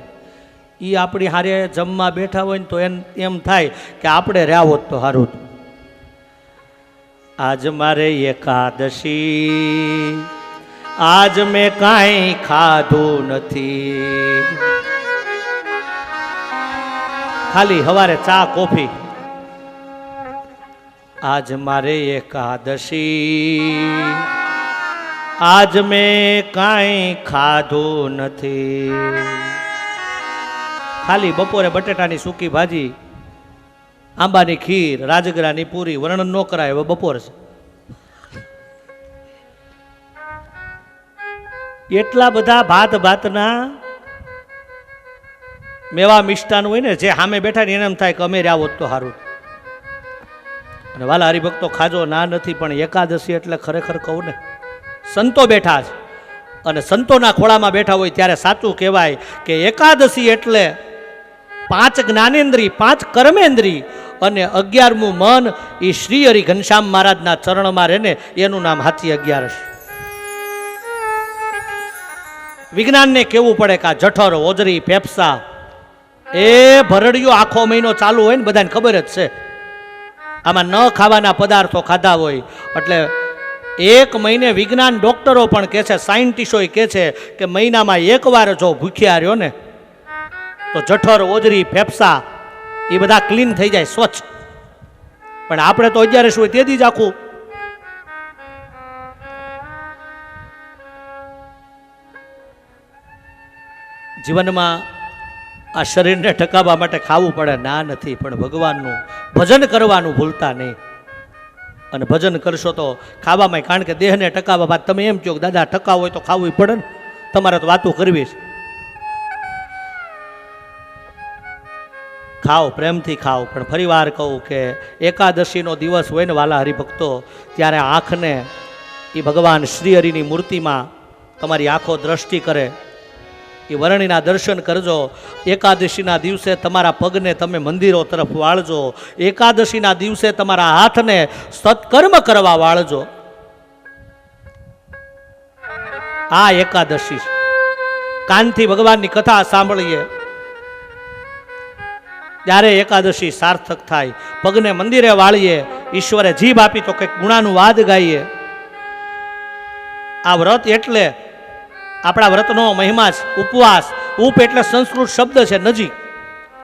એ આપણી હારે જમવા બેઠા હોય ને તો એમ થાય કે આપણે રહ્યા હોત તો સારું. આજ મારે એકાદશી, આજ મેં કાંઈ ખાધું નથી. ખાલી હવારે ચા કોફી. આજ મારે એકાદશી, આજ મેં કાંઈ ખાધું નથી. ખાલી બપોરે બટેટાની સૂકી ભાજી, આંબાની ખીર, રાજગરાની પૂરી, વર્ણન ન કરાય. હવે બપોર છે. એટલા બધા ભાત ભાતના મેવા મિષ્ટાન હોય ને, જે સામે બેઠા ને એને એમ થાય કે અમે રહ્યા હોત તો સારું. અને વાલા હરિભક્તો, ખાજો ના નથી, પણ એકાદશી એટલે ખરેખર કહું ને, સંતો બેઠા છે અને સંતોના ખોળામાં બેઠા હોય ત્યારે સાચું કહેવાય કે એકાદશી એટલે 5 જ્ઞાનેન્દ્રી, 5 કર્મેન્દ્રી અને 11મું મન. એ શ્રી હરિ ઘનશ્યામ મહારાજના ચરણમાં રહે ને, એનું નામ હાથી 11. વિજ્ઞાનને કેવું પડે કે આ જઠર, ઓજરી, ફેફસા, એ ભરડિયો આખો મહિનો ચાલુ હોય ને, બધાને ખબર જ છે. આમાં ન ખાવાના પદાર્થો ખાધા હોય એટલે 1 મહિને વિજ્ઞાન ડોક્ટરો પણ કહે છે, સાયન્ટિસ્ટો કહે છે કે મહિનામાં 1 વાર જો ભૂખ્યા રહ્યો ને તો જઠર, ઓજરી, ફેફસા એ બધા ક્લીન થઈ જાય, સ્વચ્છ. પણ આપણે તો 11 હોય તેથી જ આખું. જીવનમાં આ શરીરને ટકાવવા માટે ખાવું પડે, ના નથી, પણ ભગવાનનું ભજન કરવાનું ભૂલતા નહીં. અને ભજન કરશો તો ખાવામાં, કારણ કે દેહને ટકાવવા બાદ તમે એમ કહો કે દાદા ટકાવ હોય તો ખાવું પડે ને, તમારે તો વાતું કરવી છે. ખાઓ, પ્રેમથી ખાઓ. પણ ફરી વાર કહું કે એકાદશીનો દિવસ હોય ને વાલા હરિભક્તો, ત્યારે આંખને એ ભગવાન શ્રી હરિની મૂર્તિમાં તમારી આંખો દ્રષ્ટિ કરે, એ વર્ણિના દર્શન કરજો. એકાદશીના દિવસે તમારા પગને તમે મંદિરો તરફ વાળજો. એકાદશીના દિવસે તમારા હાથને સત્કર્મ કરવા વાળજો. આ એકાદશી. કાનથી ભગવાનની કથા સાંભળીએ ત્યારે એકાદશી સાર્થક થાય. પગને મંદિરે વાળીએ, ઈશ્વરે જીભ આપી તો કંઈક ગુણાનું વાદ ગાઈએ. આ વ્રત એટલે આપણા વ્રતનો મહિમા છે. ઉપવાસ, ઉપ એટલે સંસ્કૃત શબ્દ છે, નજીક.